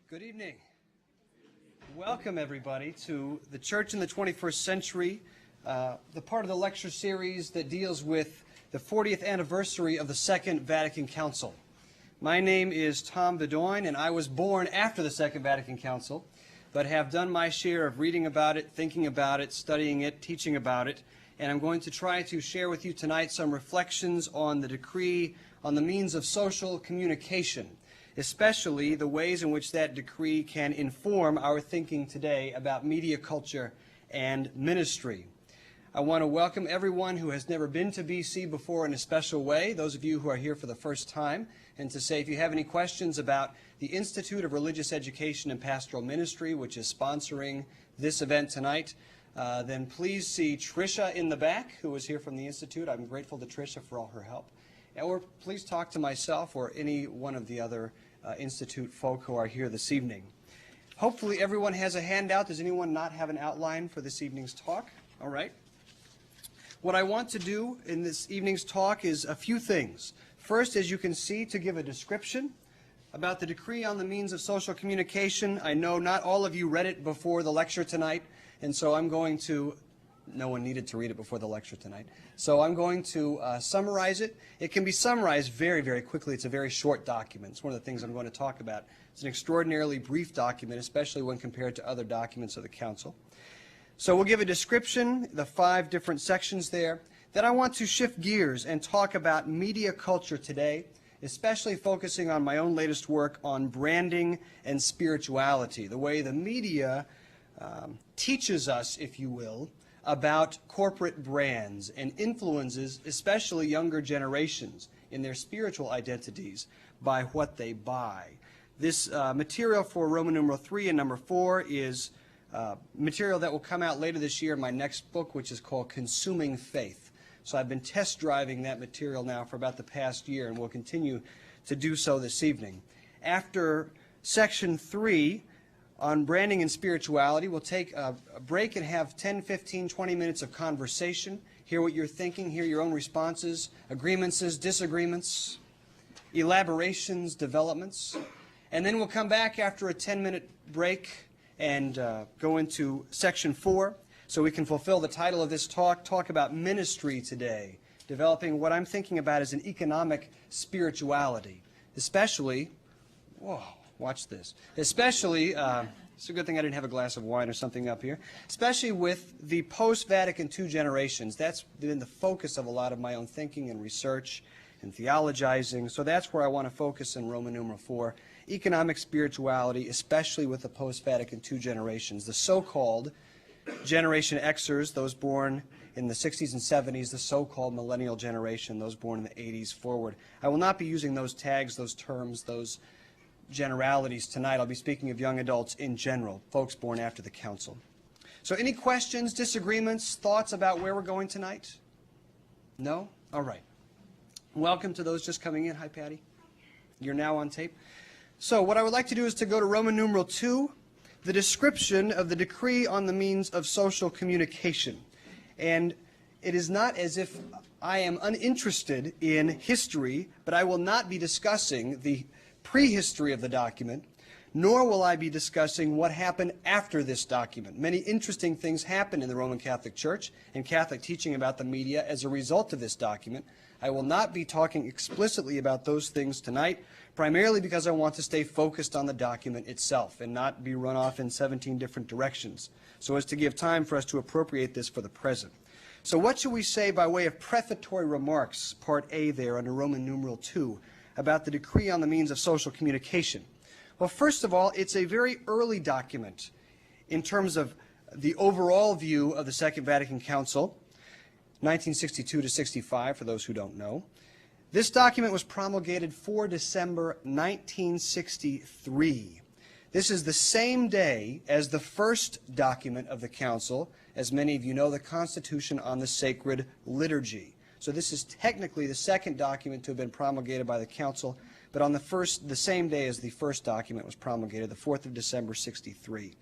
Good evening. Welcome, everybody, to the Church in the 21st Century, the part of the lecture series that deals with the 40th anniversary of the Second Vatican Council. My name is Tom Bedoin, and I was born after the Second Vatican Council, but have done my share of reading about it, thinking about it, studying it, teaching about it, and I'm going to try to share with you tonight some reflections on the decree on the means of social communication, especially the ways in which that decree can inform our thinking today about media culture and ministry. I want to welcome everyone who has never been to BC before in a special way, those of you who are here for the first time, and to say if you have any questions about the Institute of Religious Education and Pastoral Ministry, which is sponsoring this event tonight, then please see Tricia in the back, who is here from the Institute. I'm grateful to Tricia for all her help. Or please talk to myself or any one of the other Institute folk who are here this evening. Hopefully everyone has a handout. Does anyone not have an outline for this evening's talk? All right. What I want to do in this evening's talk is a few things. First, as you can see, to give a description about the decree on the means of social communication. I know not all of you read it before the lecture tonight, and so I'm going to no one needed to read it before the lecture tonight. So I'm going to summarize it. It can be summarized very, very quickly. It's a very short document. It's one of the things I'm going to talk about. It's an extraordinarily brief document, especially when compared to other documents of the Council. So we'll give a description, the 5 different sections there. Then I want to shift gears and talk about media culture today, especially focusing on my own latest work on branding and spirituality, the way the media teaches us, if you will, about corporate brands and influences especially younger generations in their spiritual identities by what they buy. This material for Roman numeral 3 and number 4 is material that will come out later this year in my next book, which is called Consuming Faith. So I've been test driving that material now for about the past year and will continue to do so this evening. After section 3, on branding and spirituality, we'll take a break and have 10, 15, 20 minutes of conversation, hear what you're thinking, hear your own responses, agreements, disagreements, elaborations, developments. And then we'll come back after a 10-minute break and go into section 4 so we can fulfill the title of this talk about ministry today, developing what I'm thinking about as an economic spirituality, especially, whoa, watch this. Especially, it's a good thing I didn't have a glass of wine or something up here, especially with the post-Vatican II generations. That's been the focus of a lot of my own thinking and research and theologizing. So that's where I want to focus in Roman numeral 4, economic spirituality, especially with the post-Vatican II generations, the so-called Generation Xers, those born in the 60s and 70s, the so-called millennial generation, those born in the 80s forward. I will not be using those tags, those terms, those generalities tonight. I'll be speaking of young adults in general, folks born after the Council. So any questions, disagreements, thoughts about where we're going tonight? No? All right. Welcome to those just coming in. Hi, Patty. You're now on tape. So what I would like to do is to go to Roman numeral 2, the description of the decree on the means of social communication. And it is not as if I am uninterested in history, but I will not be discussing the prehistory of the document, nor will I be discussing what happened after this document. Many interesting things happened in the Roman Catholic Church and Catholic teaching about the media as a result of this document. I will not be talking explicitly about those things tonight, primarily because I want to stay focused on the document itself and not be run off in 17 different directions, so as to give time for us to appropriate this for the present. So what should we say by way of prefatory remarks, part A there under Roman numeral 2, about the decree on the means of social communication? Well, first of all, it's a very early document in terms of the overall view of the Second Vatican Council, 1962 to 65, for those who don't know. This document was promulgated 4 December 1963. This is the same day as the first document of the Council, as many of you know, the Constitution on the Sacred Liturgy. So this is technically the second document to have been promulgated by the Council, but on the same day as the first document was promulgated, the 4th of December, 63.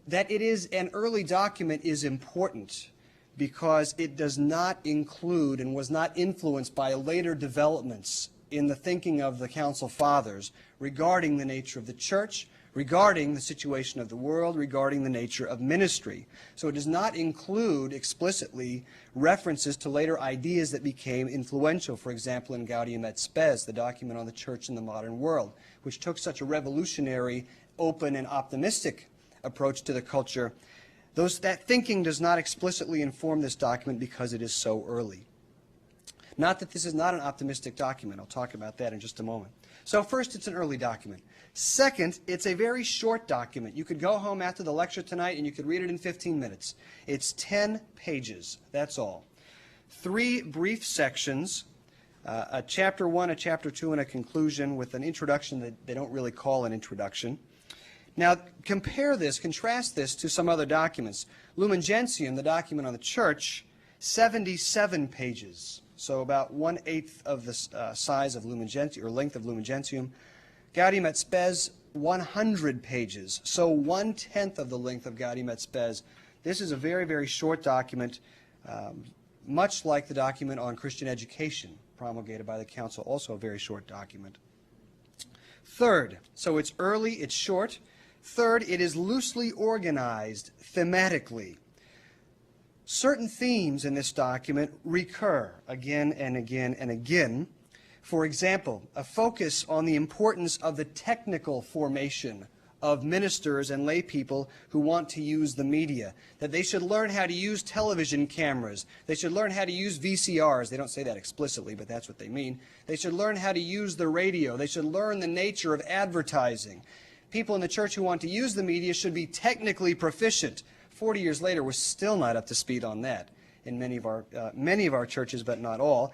That it is an early document is important because it does not include and was not influenced by later developments in the thinking of the Council Fathers regarding the nature of the church, regarding the situation of the world, regarding the nature of ministry. So it does not include explicitly references to later ideas that became influential, for example, in Gaudium et Spes, the document on the church in the modern world, which took such a revolutionary, open, and optimistic approach to the culture. That thinking does not explicitly inform this document because it is so early. Not that this is not an optimistic document. I'll talk about that in just a moment. So first, it's an early document. Second, it's a very short document. You could go home after the lecture tonight and you could read it in 15 minutes. It's 10 pages. That's all. 3 brief sections, a chapter 1, a chapter 2, and a conclusion with an introduction that they don't really call an introduction. Now, contrast this to some other documents. Lumen Gentium, the document on the church, 77 pages. So about 1/8 of the size of Lumen Gentium, or length of Lumen Gentium. Gaudium et Spes, 100 pages. So 1/10 of the length of Gaudium et Spes. This is a very, very short document, much like the document on Christian education promulgated by the Council, also a very short document. Third, so it's early, it's short. Third, it is loosely organized thematically. Certain themes in this document recur again and again and again. For example, a focus on the importance of the technical formation of ministers and lay people who want to use the media, that they should learn how to use television cameras, they should learn how to use VCRs, they don't say that explicitly, but that's what they mean. They should learn how to use the radio, they should learn the nature of advertising. People in the church who want to use the media should be technically proficient. 40 years later, we're still not up to speed on that in many of our churches, but not all.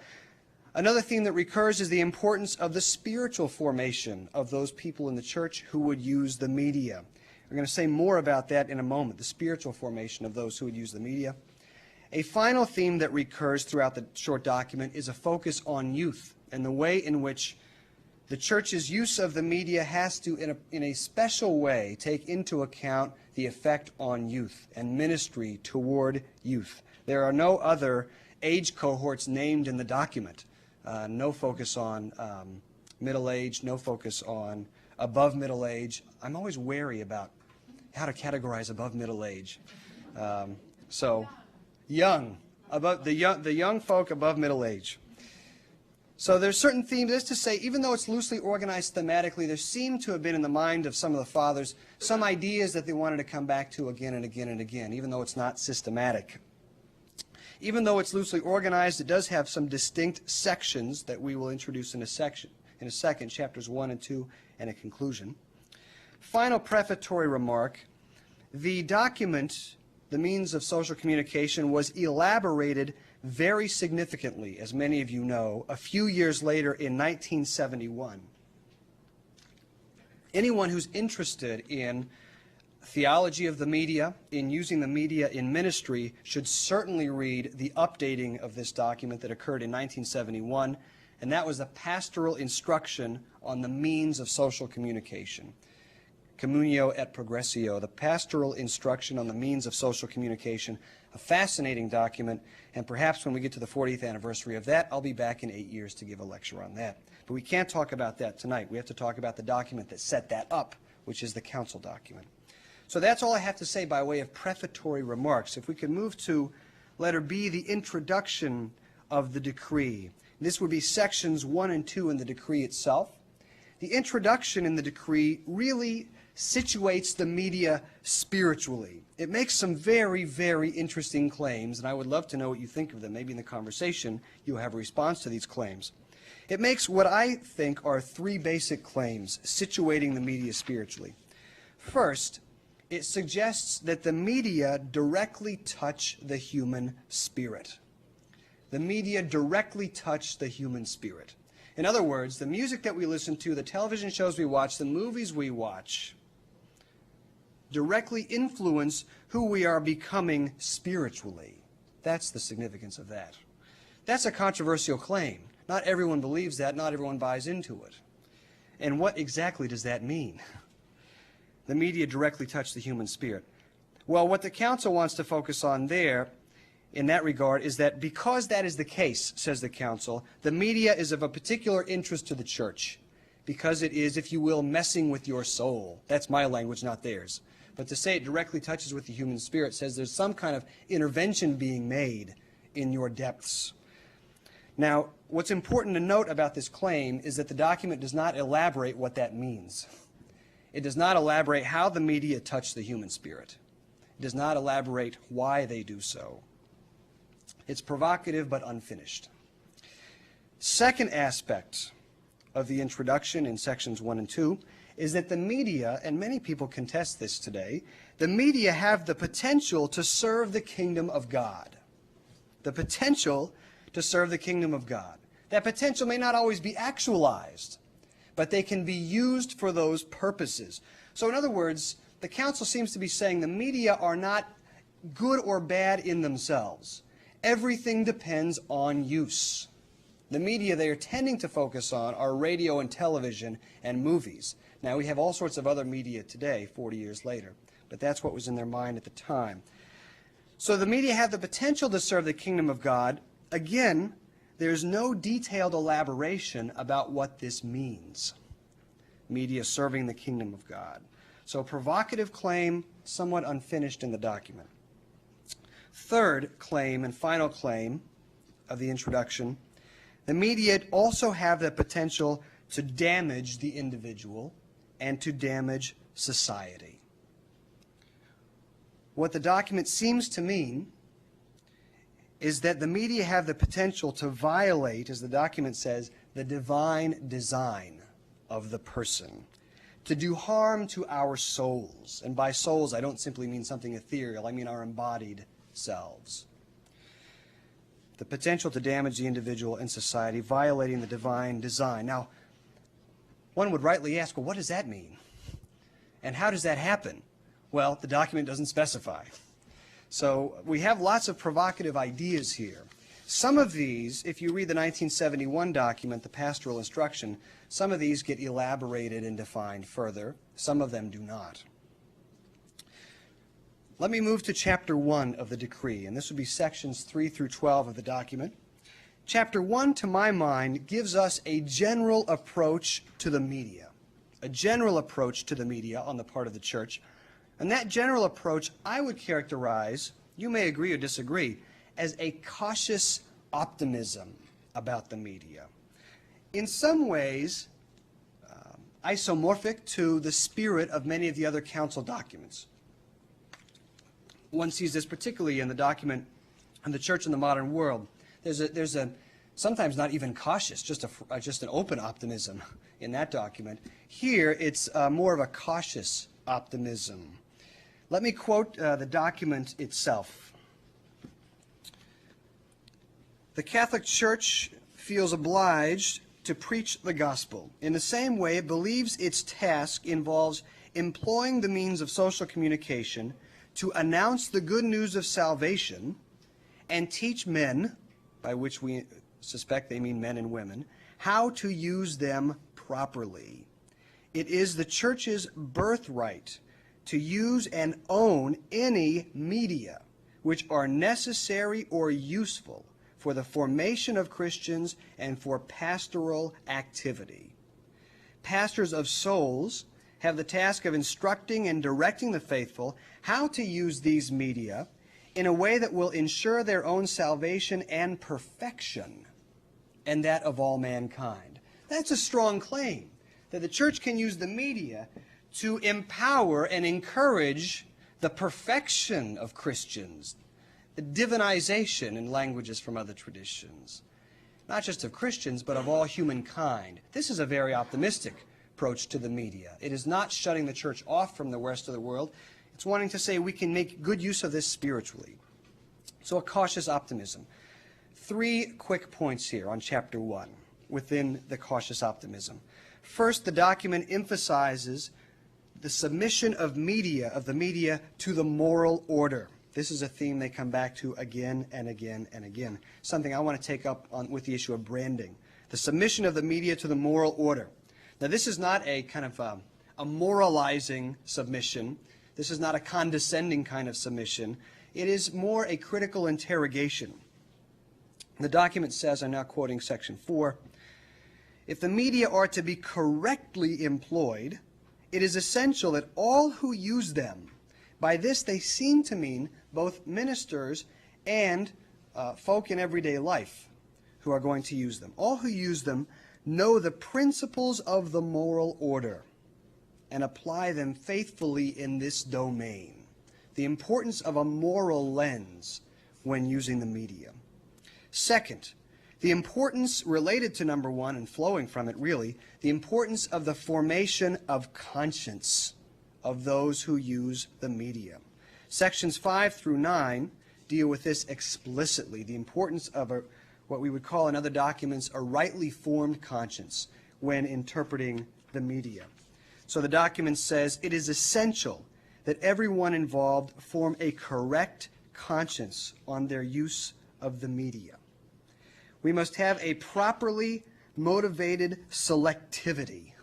Another theme that recurs is the importance of the spiritual formation of those people in the church who would use the media. We're going to say more about that in a moment, the spiritual formation of those who would use the media. A final theme that recurs throughout the short document is a focus on youth and the way in which the church's use of the media has to, in a special way, take into account the effect on youth and ministry toward youth. There are no other age cohorts named in the document. No focus on middle age, no focus on above middle age. I'm always wary about how to categorize above middle age. So young, above the young folk above middle age. So there's certain themes, as to say, even though it's loosely organized thematically, there seem to have been in the mind of some of the fathers some ideas that they wanted to come back to again and again and again, even though it's not systematic. Even though it's loosely organized, it does have some distinct sections that we will introduce in a second, chapters 1 and 2, and a conclusion. Final prefatory remark. The document, The Means of Social Communication, was elaborated very significantly, as many of you know, a few years later in 1971. Anyone who's interested in theology of the media, in using the media in ministry, should certainly read the updating of this document that occurred in 1971, and that was a pastoral instruction on the means of social communication. Communio et Progressio, the pastoral instruction on the means of social communication, a fascinating document, and perhaps when we get to the 40th anniversary of that, I'll be back in 8 years to give a lecture on that. But we can't talk about that tonight. We have to talk about the document that set that up, which is the council document. So that's all I have to say by way of prefatory remarks. If we could move to letter B, the introduction of the decree. This would be sections 1 and 2 in the decree itself. The introduction in the decree really situates the media spiritually. It makes some very, very interesting claims, and I would love to know what you think of them. Maybe in the conversation you'll have a response to these claims. It makes what I think are 3 basic claims situating the media spiritually. First, it suggests that the media directly touch the human spirit. The media directly touch the human spirit. In other words, the music that we listen to, the television shows we watch, the movies we watch, directly influence who we are becoming spiritually. That's the significance of that. That's a controversial claim. Not everyone believes that. Not everyone buys into it. And what exactly does that mean? The media directly touch the human spirit. Well, what the council wants to focus on there in that regard is that because that is the case, says the council, the media is of a particular interest to the church, because it is, if you will, messing with your soul. That's my language, not theirs. But to say it directly touches with the human spirit says there's some kind of intervention being made in your depths. Now, what's important to note about this claim is that the document does not elaborate what that means. It does not elaborate how the media touch the human spirit. It does not elaborate why they do so. It's provocative but unfinished. Second aspect of the introduction in sections 1 and 2 is that the media, and many people contest this today, the media have the potential to serve the kingdom of God. The potential to serve the kingdom of God. That potential may not always be actualized, but they can be used for those purposes. So in other words, the council seems to be saying the media are not good or bad in themselves. Everything depends on use. The media they are tending to focus on are radio and television and movies. Now, we have all sorts of other media today, 40 years later, but that's what was in their mind at the time. So the media have the potential to serve the kingdom of God. Again, there's no detailed elaboration about what this means. Media serving the kingdom of God. So provocative claim, somewhat unfinished in the document. Third claim and final claim of the introduction, the media also have the potential to damage the individual and to damage society. What the document seems to mean is that the media have the potential to violate, as the document says, the divine design of the person, to do harm to our souls. And by souls, I don't simply mean something ethereal, I mean our embodied selves. The potential to damage the individual and society, violating the divine design. Now, one would rightly ask, well, what does that mean? And how does that happen? Well, the document doesn't specify. So we have lots of provocative ideas here. Some of these, if you read the 1971 document, the pastoral instruction, some of these get elaborated and defined further. Some of them do not. Let me move to Chapter 1 of the decree, and this would be sections 3 through 12 of the document. Chapter 1, to my mind, gives us a general approach to the media, a general approach to the media on the part of the church. And that general approach I would characterize, you may agree or disagree, as a cautious optimism about the media. In some ways, isomorphic to the spirit of many of the other council documents. One sees this particularly in the document on the church in the modern world. There's a sometimes not even cautious, just an open optimism in that document. Here, it's more of a cautious optimism. Let me quote the document itself. The Catholic Church feels obliged to preach the gospel. In the same way, it believes its task involves employing the means of social communication to announce the good news of salvation and teach men, by which we suspect they mean men and women, how to use them properly. It is the church's birthright to use and own any media which are necessary or useful for the formation of Christians and for pastoral activity. Pastors of souls have the task of instructing and directing the faithful how to use these media in a way that will ensure their own salvation and perfection, and that of all mankind. That's a strong claim, that the church can use the media to empower and encourage the perfection of Christians, the divinization in languages from other traditions, not just of Christians, but of all humankind. This is a very optimistic approach to the media. It is not shutting the church off from the rest of the world. It's wanting to say we can make good use of this spiritually. So a cautious optimism. 3 quick points here on Chapter 1 within the cautious optimism. First, the document emphasizes the submission of the media to the moral order. This is a theme they come back to again and again and again. Something I want to take up with the issue of branding. The submission of the media to the moral order. Now, this is not a kind of a moralizing submission. This is not a condescending kind of submission. It is more a critical interrogation. The document says, I'm now quoting section 4, if the media are to be correctly employed, it is essential that all who use them, by this they seem to mean both ministers and folk in everyday life who are going to use them, all who use them know the principles of the moral order and apply them faithfully in this domain. The importance of a moral lens when using the media. Second, the importance related to number 1 and flowing from it really, the importance of the formation of conscience of those who use the media. Sections 5 through 9 deal with this explicitly, the importance of what we would call in other documents a rightly formed conscience when interpreting the media. So the document says it is essential that everyone involved form a correct conscience on their use of the media. We must have a properly motivated selectivity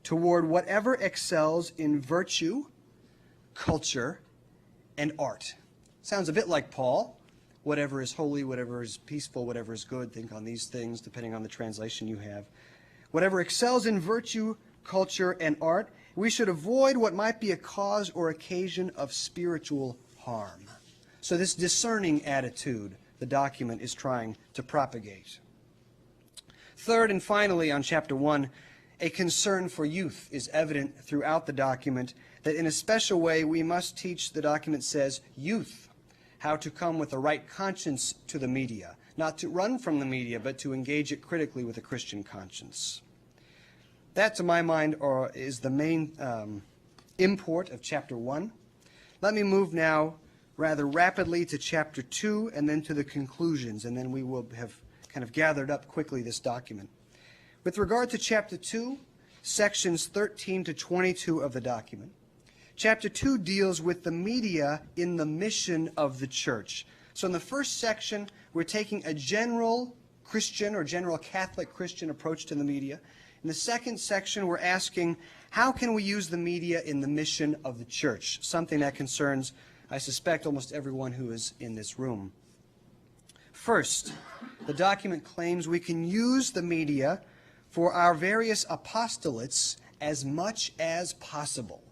toward whatever excels in virtue, culture, and art. Sounds a bit like Paul. Whatever is holy, whatever is peaceful, whatever is good, think on these things, depending on the translation you have. Whatever excels in virtue, culture, and art, we should avoid what might be a cause or occasion of spiritual harm. So this discerning attitude the document is trying to propagate. Third and finally, on chapter 1, a concern for youth is evident throughout the document, that in a special way we must teach, the document says, youth how to come with a right conscience to the media, not to run from the media, but to engage it critically with a Christian conscience. That, to my mind, is the main import of chapter 1. Let me move now rather rapidly to chapter 2 and then to the conclusions, and then we will have kind of gathered up quickly this document. With regard to chapter 2, sections 13 to 22 of the document, chapter 2 deals with the media in the mission of the church. So in the first section, we're taking a general Christian or general Catholic Christian approach to the media. In the second section, we're asking, how can we use the media in the mission of the church? Something that concerns, I suspect, almost everyone who is in this room. First, the document claims we can use the media for our various apostolates as much as possible.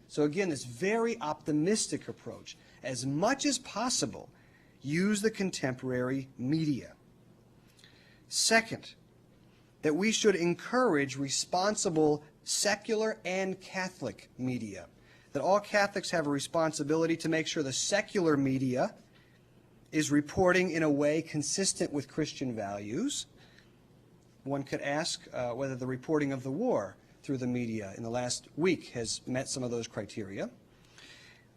So again, this very optimistic approach. As much as possible, use the contemporary media. Second, that we should encourage responsible secular and Catholic media. That all Catholics have a responsibility to make sure the secular media is reporting in a way consistent with Christian values. One could ask whether the reporting of the war through the media in the last week has met some of those criteria.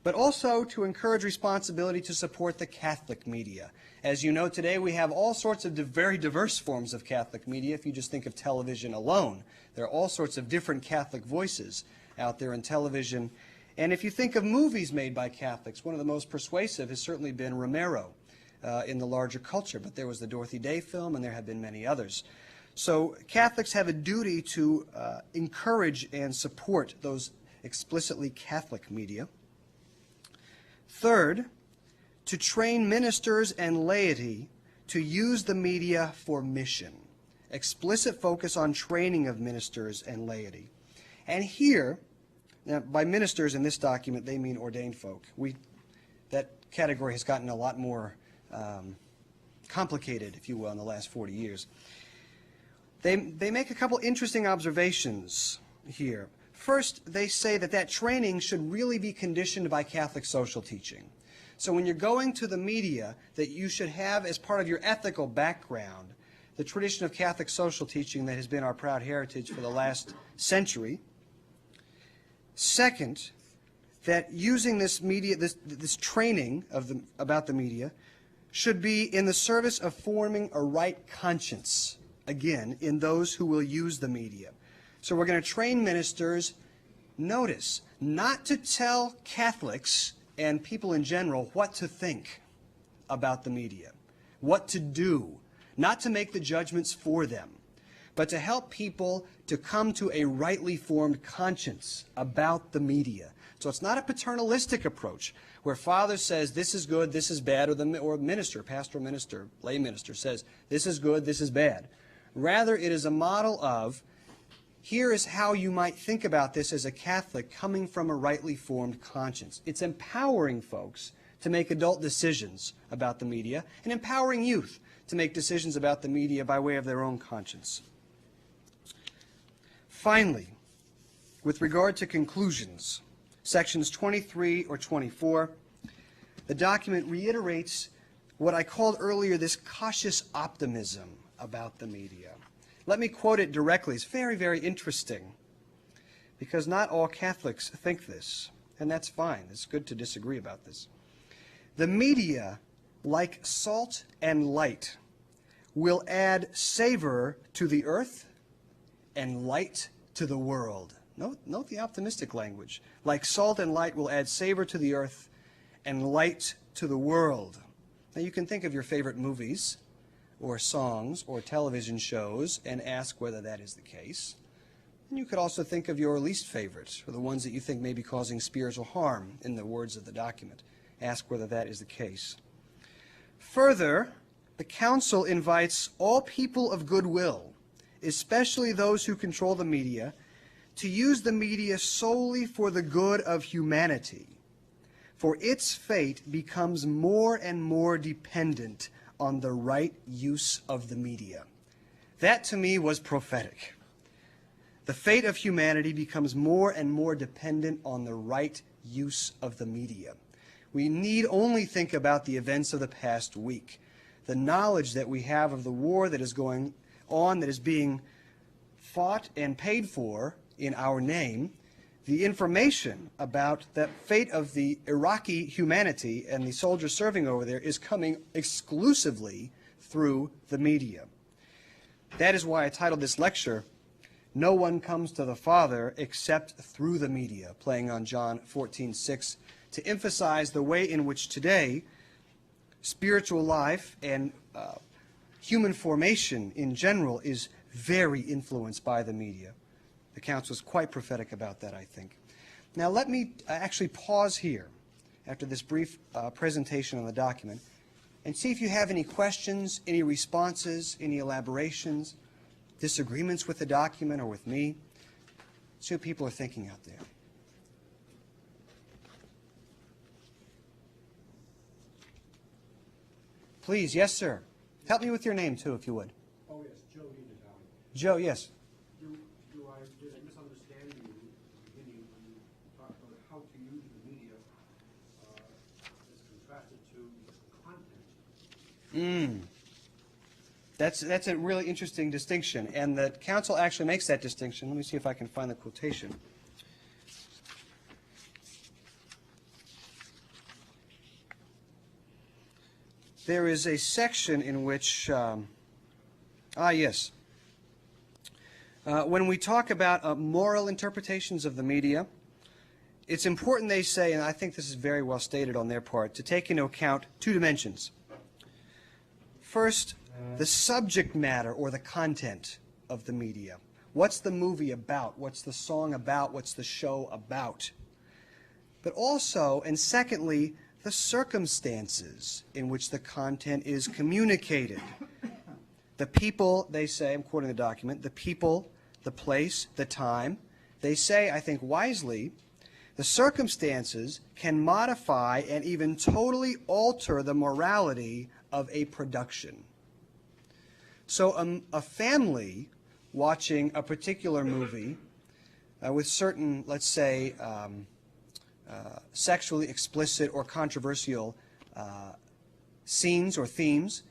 But also to encourage responsibility to support the Catholic media. As you know, today we have all sorts of very diverse forms of Catholic media. If you just think of television alone, there are all sorts of different Catholic voices out there in television. And if you think of movies made by Catholics, one of the most persuasive has certainly been Romero in the larger culture. But there was the Dorothy Day film, and there have been many others. So Catholics have a duty to encourage and support those explicitly Catholic media. Third, to train ministers and laity to use the media for mission. Explicit focus on training of ministers and laity. And here, now by ministers in this document, they mean ordained folk. That category has gotten a lot more complicated, if you will, in the last 40 years. They make a couple interesting observations here. First, they say that training should really be conditioned by Catholic social teaching. So when you're going to the media, that you should have as part of your ethical background the tradition of Catholic social teaching that has been our proud heritage for the last century. Second, that using this media, this training about the media, should be in the service of forming a right conscience, again, in those who will use the media. So we're going to train ministers, notice, not to tell Catholics and people in general what to think about the media, what to do, not to make the judgments for them, but to help people to come to a rightly formed conscience about the media. So it's not a paternalistic approach where father says this is good, this is bad, or minister, pastoral minister, lay minister says this is good, this is bad. Rather, it is a model of here is how you might think about this as a Catholic coming from a rightly formed conscience. It's empowering folks to make adult decisions about the media and empowering youth to make decisions about the media by way of their own conscience. Finally, with regard to conclusions, sections 23 or 24, the document reiterates what I called earlier this cautious optimism about the media. Let me quote it directly. It's very, very interesting because not all Catholics think this, and that's fine. It's good to disagree about this. The media, like salt and light, will add savor to the earth and light to the world. Note the optimistic language. Like salt and light will add savor to the earth and light to the world. Now you can think of your favorite movies or songs or television shows and ask whether that is the case. And you could also think of your least favorites, or the ones that you think may be causing spiritual harm, in the words of the document. Ask whether that is the case. Further, the Council invites all people of goodwill, especially those who control the media, to use the media solely for the good of humanity, for its fate becomes more and more dependent on the right use of the media. That to me was prophetic. The fate of humanity becomes more and more dependent on the right use of the media. We need only think about the events of the past week. The knowledge that we have of the war that is going on, that is being fought and paid for in our name, the information about the fate of the Iraqi humanity and the soldiers serving over there is coming exclusively through the media. That is why I titled this lecture, No One Comes to the Father Except Through the Media, playing on John 14:6, to emphasize the way in which today spiritual life and human formation in general is very influenced by the media. The Council is quite prophetic about that, I think. Now let me actually pause here after this brief presentation on the document and see if you have any questions, any responses, any elaborations, disagreements with the document or with me. See what people are thinking out there. Please, yes, sir. Help me with your name, too, if you would. Oh, yes, Joe. Joe, yes. Did I misunderstand you at the beginning when you talked about how to use the media as contrasted to content? That's a really interesting distinction, and the Council actually makes that distinction. Let me see if I can find the quotation. There is a section in which, yes. When we talk about moral interpretations of the media, it's important, they say, and I think this is very well stated on their part, to take into account two dimensions. First, the subject matter or the content of the media. What's the movie about? What's the song about? What's the show about? But also, and secondly, the circumstances in which the content is communicated. The people, they say, I'm quoting the document, the people, the place, the time. They say, I think wisely, the circumstances can modify and even totally alter the morality of a production. So a family watching a particular movie with certain, let's say, sexually explicit or controversial scenes or themes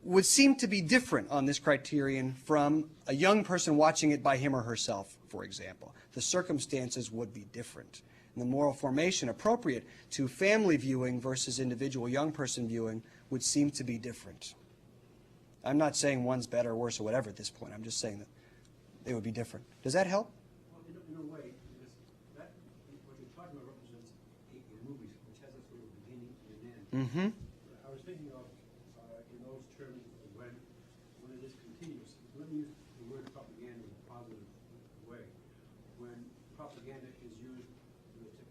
would seem to be different on this criterion from a young person watching it by him or herself, for example. The circumstances would be different. And the moral formation appropriate to family viewing versus individual young person viewing would seem to be different. I'm not saying one's better or worse or whatever at this point. I'm just saying that they would be different. Does that help? Well, in a way, because that, what you're talking about represents a movie, which has a sort of beginning and an end. Mm-hmm. I was thinking of, in those terms, when it is continuous. Let me use the word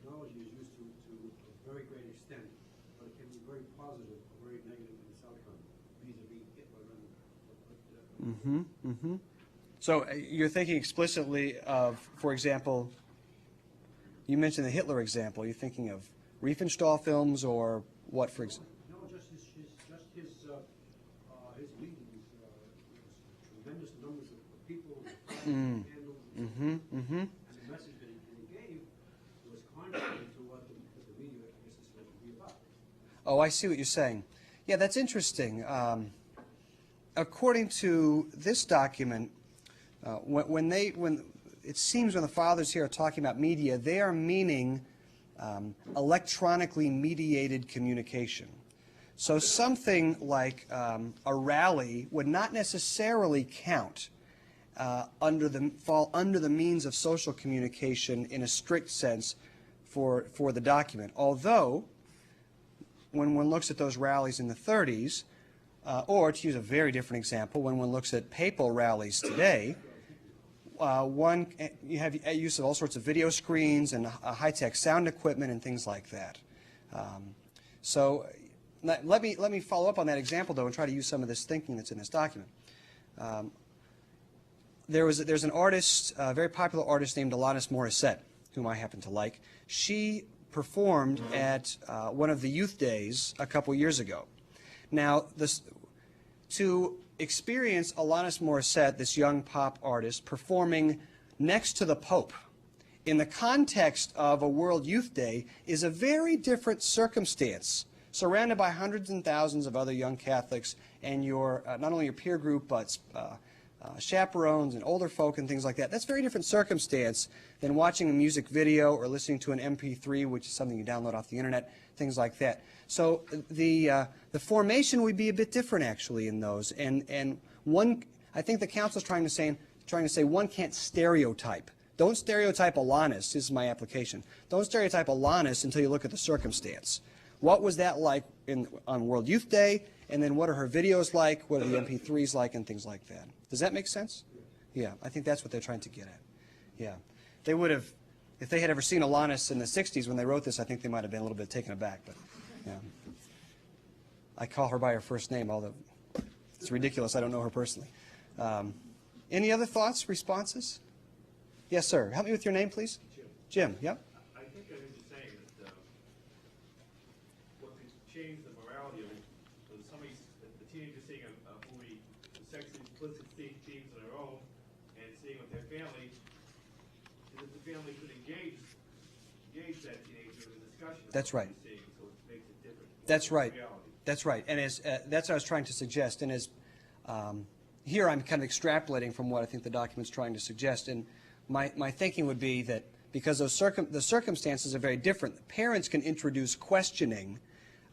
technology is used to a very great extent, but it can be very positive or very negative in its outcome, vis-a-vis Hitler and So you're thinking explicitly of, for example, you mentioned the Hitler example. You're thinking of Riefenstahl films or what, for example? No, just his leading, tremendous numbers of people, and the message that he gave was contrary to what the media, I guess, is supposed to be about. Oh, I see what you're saying. Yeah, that's interesting. According to this document, when it seems when the fathers here are talking about media, they are meaning electronically mediated communication. So something like a rally would not necessarily count fall under the means of social communication in a strict sense for the document. Although, when one looks at those rallies in the 30s, or to use a very different example, when one looks at papal rallies today, you have use of all sorts of video screens and high-tech sound equipment and things like that. So let me follow up on that example, though, and try to use some of this thinking that's in this document. There's an artist, a very popular artist named Alanis Morissette, whom I happen to like. She performed at one of the youth days a couple years ago. Now, to experience Alanis Morissette, this young pop artist, performing next to the Pope in the context of a World Youth Day is a very different circumstance, surrounded by hundreds and thousands of other young Catholics and your not only your peer group, but chaperones and older folk and things like that. That's a very different circumstance than watching a music video or listening to an MP3, which is something you download off the internet, things like that. So the formation would be a bit different, actually, in those. And one, I think the council is trying to say one can't stereotype. Don't stereotype Alanis. This is my application. Don't stereotype Alanis until you look at the circumstance. What was that like on World Youth Day? And then what are her videos like? What are the MP3s like? And things like that. Does that make sense? Yeah, I think that's what they're trying to get at. Yeah. They would have, if they had ever seen Alanis in the 60s when they wrote this, I think they might have been a little bit taken aback. But yeah. I call her by her first name, although it's ridiculous. I don't know her personally. Any other thoughts, responses? Yes, sir. Help me with your name, please. Jim. Jim, yep. I think I heard you saying that what could change the morality of it was the teenagers seeing a movie with sexually explicit themes on their own and seeing with their family, is that the family could engage that teenager in a discussion. That's right. Seeing, so it makes it different. That's right. Reality. That's right. And that's what I was trying to suggest. And here I'm kind of extrapolating from what I think the document's trying to suggest. And my thinking would be that because the circumstances are very different, the parents can introduce questioning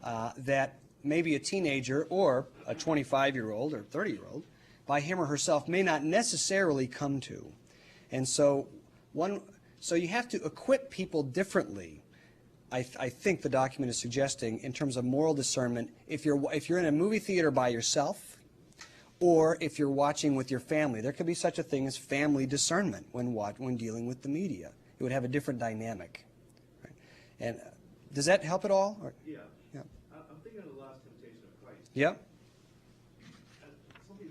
that maybe a teenager or a 25-year-old or 30-year-old, by him or herself, may not necessarily come to. And so you have to equip people differently. I think the document is suggesting in terms of moral discernment, if you're in a movie theater by yourself, or if you're watching with your family, there could be such a thing as family discernment when dealing with the media. It would have a different dynamic. Right? And does that help at all? Or? Yeah. Yeah. I'm thinking of the last temptation of Christ. Yeah. Somebody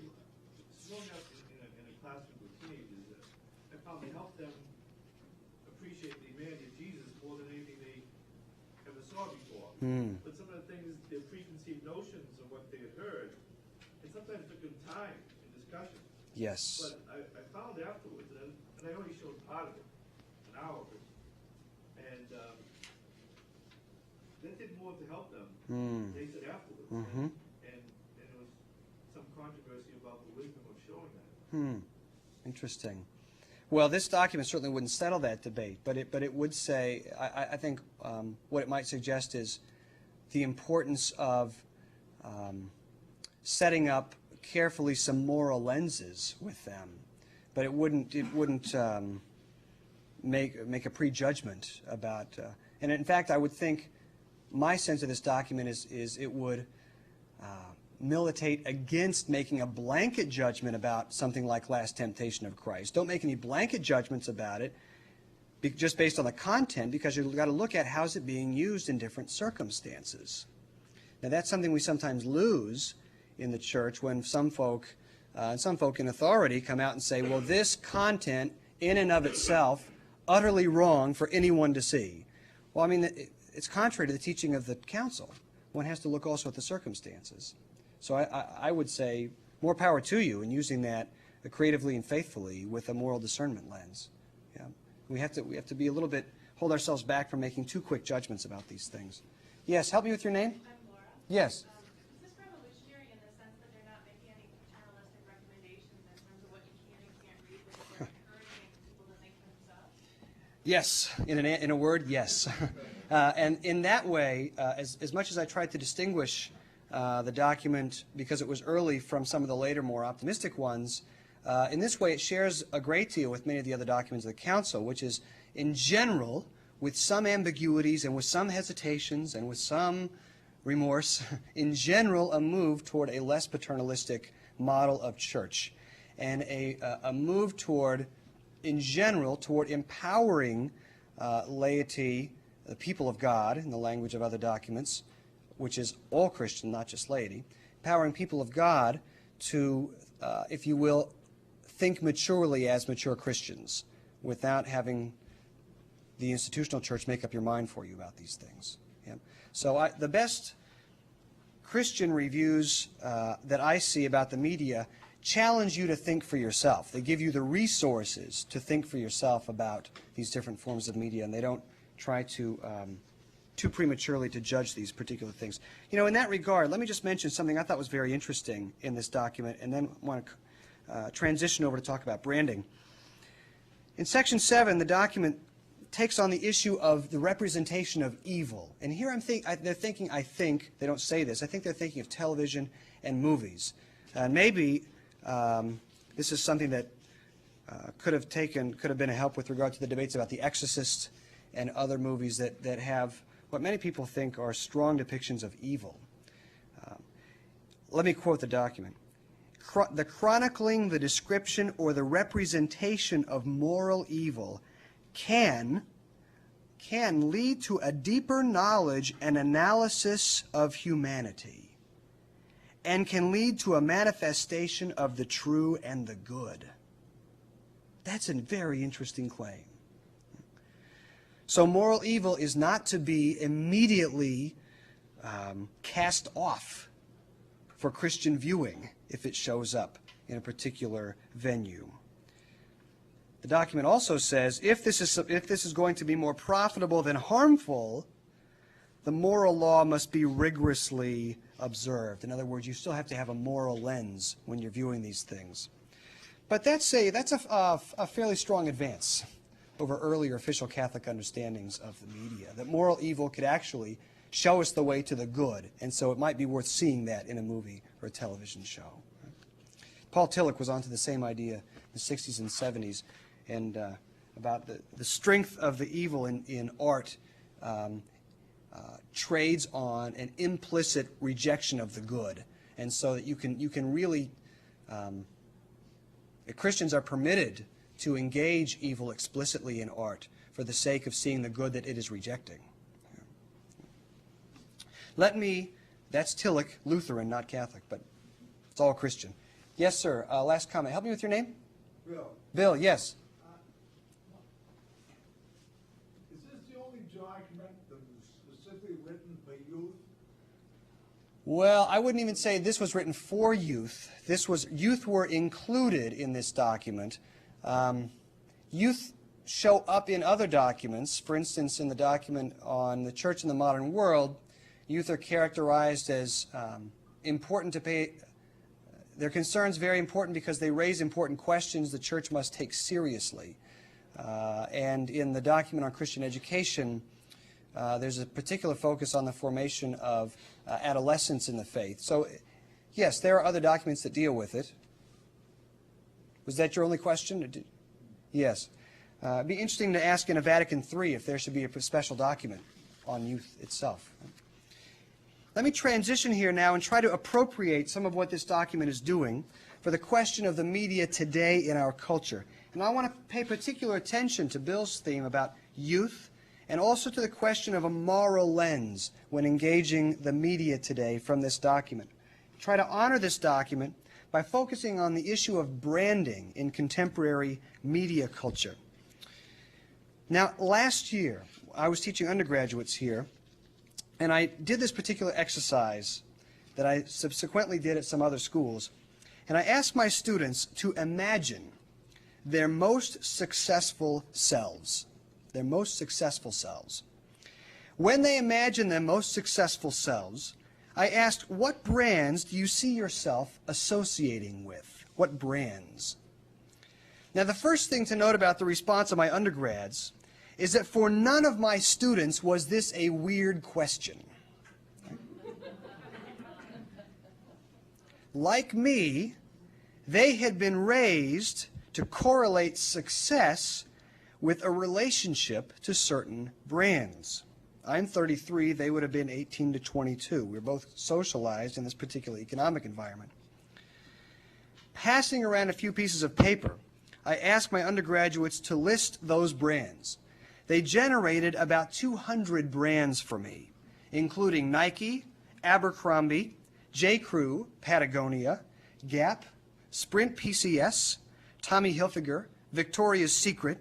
growing up in a classroom with teenagers, I found it helped them appreciate the humanity of Jesus more than anything they ever saw before. But some of the things, their preconceived notions of what they had heard, and sometimes took them time in discussion. Yes. But I found afterwards, and I only showed part of it, an hour of it, and that did more to help them. They said afterwards, and there was some controversy about the wisdom of showing that. Interesting. Well, this document certainly wouldn't settle that debate, but it would say, I think what it might suggest is the importance of setting up carefully some moral lenses with them, but it wouldn't make a prejudgment about. And in fact, I would think my sense of this document is it would militate against making a blanket judgment about something like Last Temptation of Christ. Don't make any blanket judgments about it. just based on the content, because you've got to look at how's it being used in different circumstances. Now, that's something we sometimes lose in the church when some folk in authority come out and say, well, this content in and of itself, utterly wrong for anyone to see. Well, I mean, it's contrary to the teaching of the council. One has to look also at the circumstances. So I would say more power to you in using that creatively and faithfully with a moral discernment lens. Yeah. We have to be a little bit, hold ourselves back from making too quick judgments about these things. Yes, help me with your name? I'm Laura. Yes. Is this revolutionary in the sense that they're not making any paternalistic recommendations in terms of what you can and can't read, but they're encouraging people to think for themselves? Yes, in a word, yes. And in that way, as much as I tried to distinguish the document, because it was early, from some of the later, more optimistic ones, in this way it shares a great deal with many of the other documents of the Council, which is, in general, with some ambiguities and with some hesitations and with some remorse, in general, a move toward a less paternalistic model of church, and a move toward, in general, toward empowering laity, the people of God, in the language of other documents, which is all Christian, not just laity, empowering people of God to, if you will, think maturely as mature Christians without having the institutional church make up your mind for you about these things. Yeah? So the best Christian reviews that I see about the media challenge you to think for yourself. They give you the resources to think for yourself about these different forms of media, and they don't try to too prematurely to judge these particular things. You know, in that regard, let me just mention something I thought was very interesting in this document, and then want to transition over to talk about branding. In Section 7, the document takes on the issue of the representation of evil. And here they're thinking, I think, they don't say this, I think they're thinking of television and movies. And maybe this is something that could have been a help with regard to the debates about The Exorcist and other movies that have what many people think are strong depictions of evil. Let me quote the document. The chronicling, the description, or the representation of moral evil can lead to a deeper knowledge and analysis of humanity, and can lead to a manifestation of the true and the good. That's a very interesting claim. So moral evil is not to be immediately cast off for Christian viewing if it shows up in a particular venue. The document also says if this is going to be more profitable than harmful, the moral law must be rigorously observed. In other words, you still have to have a moral lens when you're viewing these things. But that's a fairly strong advance over earlier official Catholic understandings of the media, that moral evil could actually show us the way to the good, and so it might be worth seeing that in a movie or a television show. Paul Tillich was onto the same idea in the 60s and 70s, and about the strength of the evil in art trades on an implicit rejection of the good, and so that you can really Christians are permitted to engage evil explicitly in art for the sake of seeing the good that it is rejecting. That's Tillich, Lutheran, not Catholic, but it's all Christian. Yes, sir. Last comment. Help me with your name? Bill. Bill, yes. Is this the only document that was specifically written by youth? Well, I wouldn't even say this was written for youth. Youth were included in this document. Youth show up in other documents. For instance, in the document on the Church in the Modern World, youth are characterized as important to pay. Their concerns very important because they raise important questions the church must take seriously. And in the document on Christian education, there's a particular focus on the formation of adolescents in the faith. So, yes, there are other documents that deal with it. Was that your only question? Yes. It'd be interesting to ask in a Vatican III if there should be a special document on youth itself. Let me transition here now and try to appropriate some of what this document is doing for the question of the media today in our culture. And I want to pay particular attention to Bill's theme about youth and also to the question of a moral lens when engaging the media today from this document. Try to honor this document by focusing on the issue of branding in contemporary media culture. Now, last year, I was teaching undergraduates here, and I did this particular exercise that I subsequently did at some other schools, and I asked my students to imagine their most successful selves. Their most successful selves. When they imagined their most successful selves, I asked, what brands do you see yourself associating with? What brands? Now, the first thing to note about the response of my undergrads is that for none of my students was this a weird question. Like me, they had been raised to correlate success with a relationship to certain brands. I'm 33, they would have been 18 to 22. We're both socialized in this particular economic environment. Passing around a few pieces of paper, I asked my undergraduates to list those brands. They generated about 200 brands for me, including Nike, Abercrombie, J.Crew, Patagonia, Gap, Sprint PCS, Tommy Hilfiger, Victoria's Secret,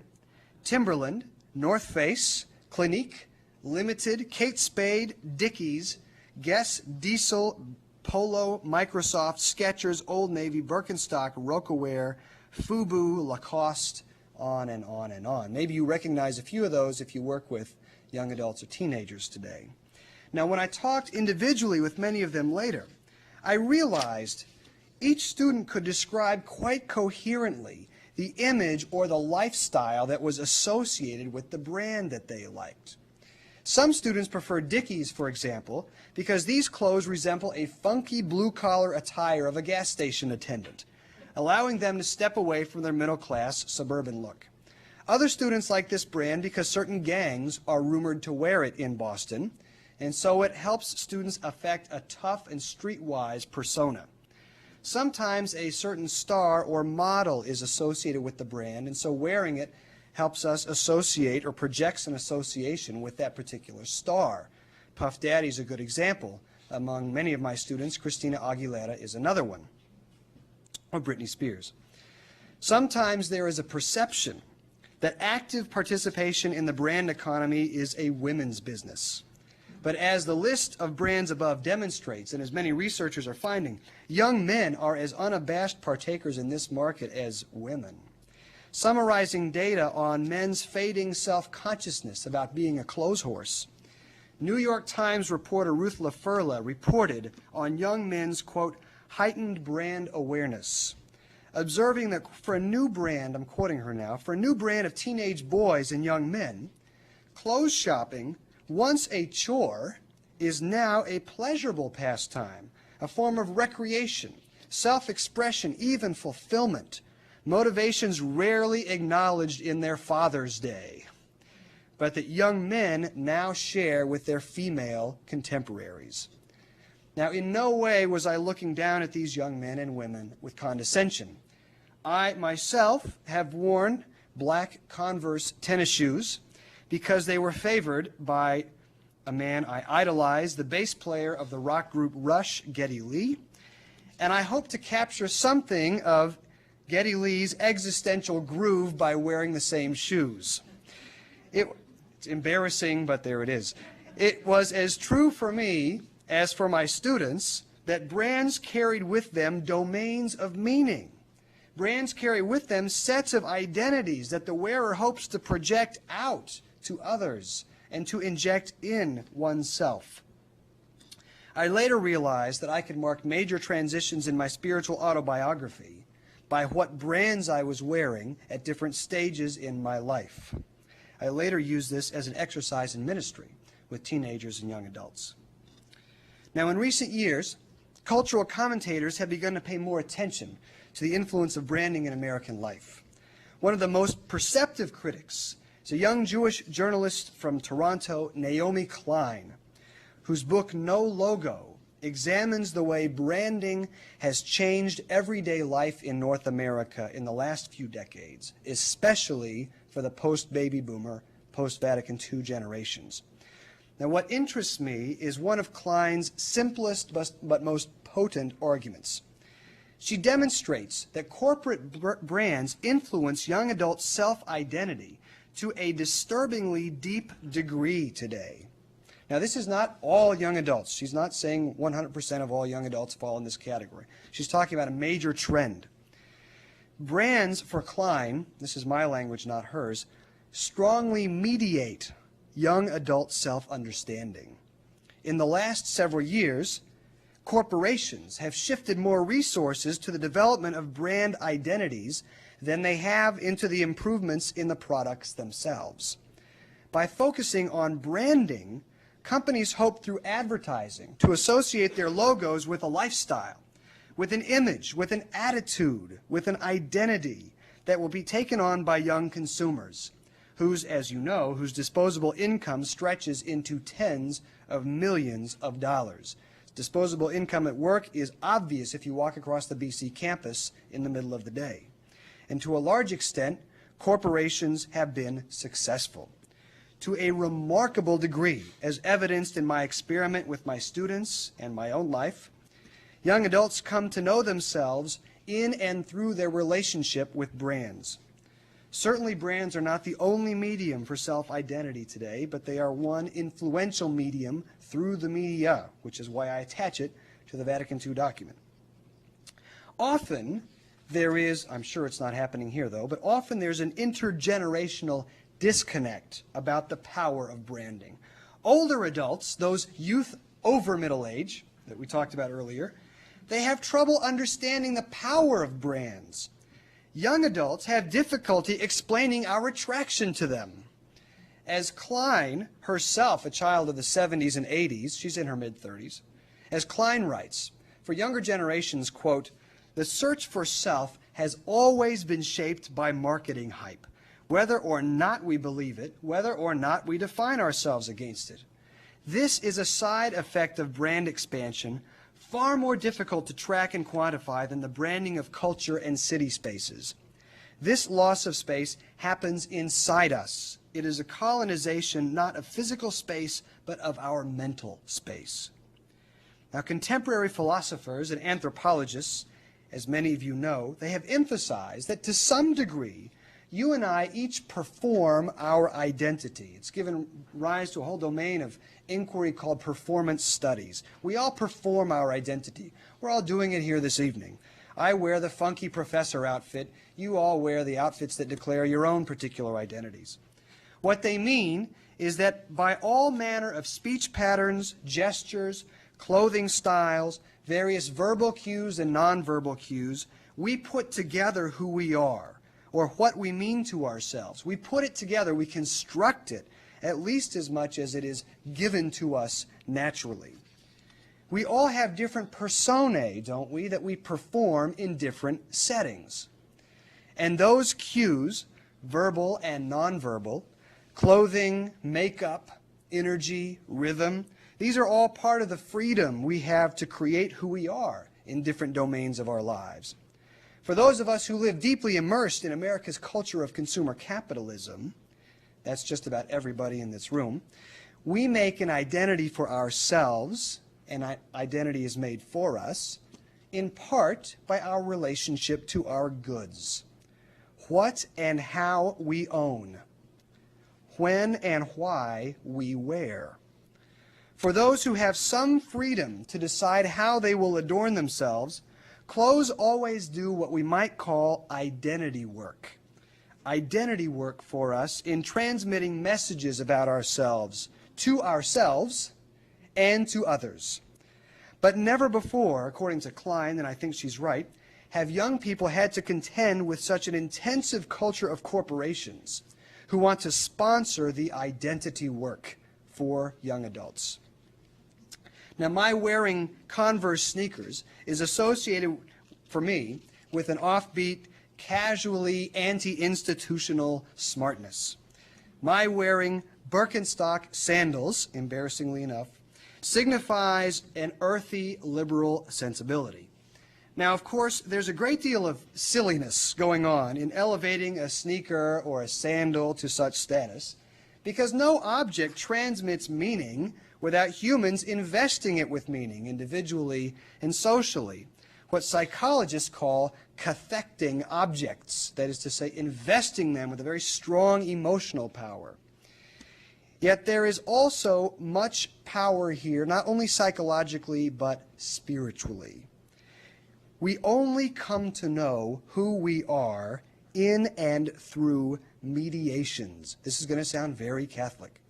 Timberland, North Face, Clinique, Limited, Kate Spade, Dickies, Guess, Diesel, Polo, Microsoft, Skechers, Old Navy, Birkenstock, Rocawear, Fubu, Lacoste, on and on and on. Maybe you recognize a few of those if you work with young adults or teenagers today. Now, when I talked individually with many of them later, I realized each student could describe quite coherently the image or the lifestyle that was associated with the brand that they liked. Some students prefer Dickies, for example, because these clothes resemble a funky blue-collar attire of a gas station attendant, allowing them to step away from their middle-class suburban look. Other students like this brand because certain gangs are rumored to wear it in Boston, and so it helps students affect a tough and streetwise persona. Sometimes a certain star or model is associated with the brand, and so wearing it helps us associate or projects an association with that particular star. Puff Daddy is a good example. Among many of my students, Christina Aguilera is another one, or Britney Spears. Sometimes there is a perception that active participation in the brand economy is a women's business. But as the list of brands above demonstrates, and as many researchers are finding, young men are as unabashed partakers in this market as women. Summarizing data on men's fading self-consciousness about being a clothes horse, New York Times reporter Ruth LaFurla reported on young men's, quote, heightened brand awareness, observing that for a new brand, I'm quoting her now, for a new brand of teenage boys and young men, clothes shopping, once a chore, is now a pleasurable pastime, a form of recreation, self-expression, even fulfillment, motivations rarely acknowledged in their Father's Day, but that young men now share with their female contemporaries. Now, in no way was I looking down at these young men and women with condescension. I myself have worn black Converse tennis shoes because they were favored by a man I idolized, the bass player of the rock group Rush, Geddy Lee, and I hope to capture something of Geddy Lee's existential groove by wearing the same shoes. It's embarrassing, but there it is. It was as true for me as for my students that brands carried with them domains of meaning. Brands carry with them sets of identities that the wearer hopes to project out to others and to inject in oneself. I later realized that I could mark major transitions in my spiritual autobiography by what brands I was wearing at different stages in my life. I later used this as an exercise in ministry with teenagers and young adults. Now, in recent years, cultural commentators have begun to pay more attention to the influence of branding in American life. One of the most perceptive critics is a young Jewish journalist from Toronto, Naomi Klein, whose book No Logo examines the way branding has changed everyday life in North America in the last few decades, especially for the post-baby boomer, post-Vatican II generations. Now, what interests me is one of Klein's simplest but most potent arguments. She demonstrates that corporate brands influence young adults' self-identity to a disturbingly deep degree today. Now, this is not all young adults. She's not saying 100% of all young adults fall in this category. She's talking about a major trend. Brands for Klein, this is my language, not hers, strongly mediate young adult self-understanding. In the last several years, corporations have shifted more resources to the development of brand identities than they have into the improvements in the products themselves. By focusing on branding, companies hope through advertising to associate their logos with a lifestyle, with an image, with an attitude, with an identity that will be taken on by young consumers, whose, as you know, whose disposable income stretches into tens of millions of dollars. Disposable income at work is obvious if you walk across the BC campus in the middle of the day. And to a large extent, corporations have been successful. To a remarkable degree, as evidenced in my experiment with my students and my own life, young adults come to know themselves in and through their relationship with brands. Certainly, brands are not the only medium for self-identity today, but they are one influential medium through the media, which is why I attach it to the Vatican II document. Often, there is, I'm sure it's not happening here though, but often there's an intergenerational disconnect about the power of branding. Older adults, those youth over middle age that we talked about earlier, they have trouble understanding the power of brands. Young adults have difficulty explaining our attraction to them. As Klein, herself a child of the 70s and 80s, she's in her mid-30s, as Klein writes, for younger generations, quote, the search for self has always been shaped by marketing hype, whether or not we believe it, whether or not we define ourselves against it. This is a side effect of brand expansion far more difficult to track and quantify than the branding of culture and city spaces. This loss of space happens inside us. It is a colonization not of physical space, but of our mental space. Now, contemporary philosophers and anthropologists, as many of you know, they have emphasized that to some degree, you and I each perform our identity. It's given rise to a whole domain of inquiry called performance studies. We all perform our identity. We're all doing it here this evening. I wear the funky professor outfit. You all wear the outfits that declare your own particular identities. What they mean is that by all manner of speech patterns, gestures, clothing styles, various verbal cues and nonverbal cues, we put together who we are, or what we mean to ourselves. We put it together, we construct it, at least as much as it is given to us naturally. We all have different personae, don't we, that we perform in different settings. And those cues, verbal and nonverbal, clothing, makeup, energy, rhythm, these are all part of the freedom we have to create who we are in different domains of our lives. For those of us who live deeply immersed in America's culture of consumer capitalism, that's just about everybody in this room, we make an identity for ourselves, and identity is made for us, in part by our relationship to our goods. What and how we own. When and why we wear. For those who have some freedom to decide how they will adorn themselves, clothes always do what we might call identity work. Identity work for us in transmitting messages about ourselves to ourselves and to others. But never before, according to Klein, and I think she's right, have young people had to contend with such an intensive culture of corporations who want to sponsor the identity work for young adults. Now, my wearing Converse sneakers is associated, for me, with an offbeat, casually anti-institutional smartness. My wearing Birkenstock sandals, embarrassingly enough, signifies an earthy, liberal sensibility. Now, of course, there's a great deal of silliness going on in elevating a sneaker or a sandal to such status, because no object transmits meaning without humans investing it with meaning, individually and socially. What psychologists call cathecting objects, that is to say, investing them with a very strong emotional power. Yet there is also much power here, not only psychologically, but spiritually. We only come to know who we are in and through mediations. This is going to sound very Catholic.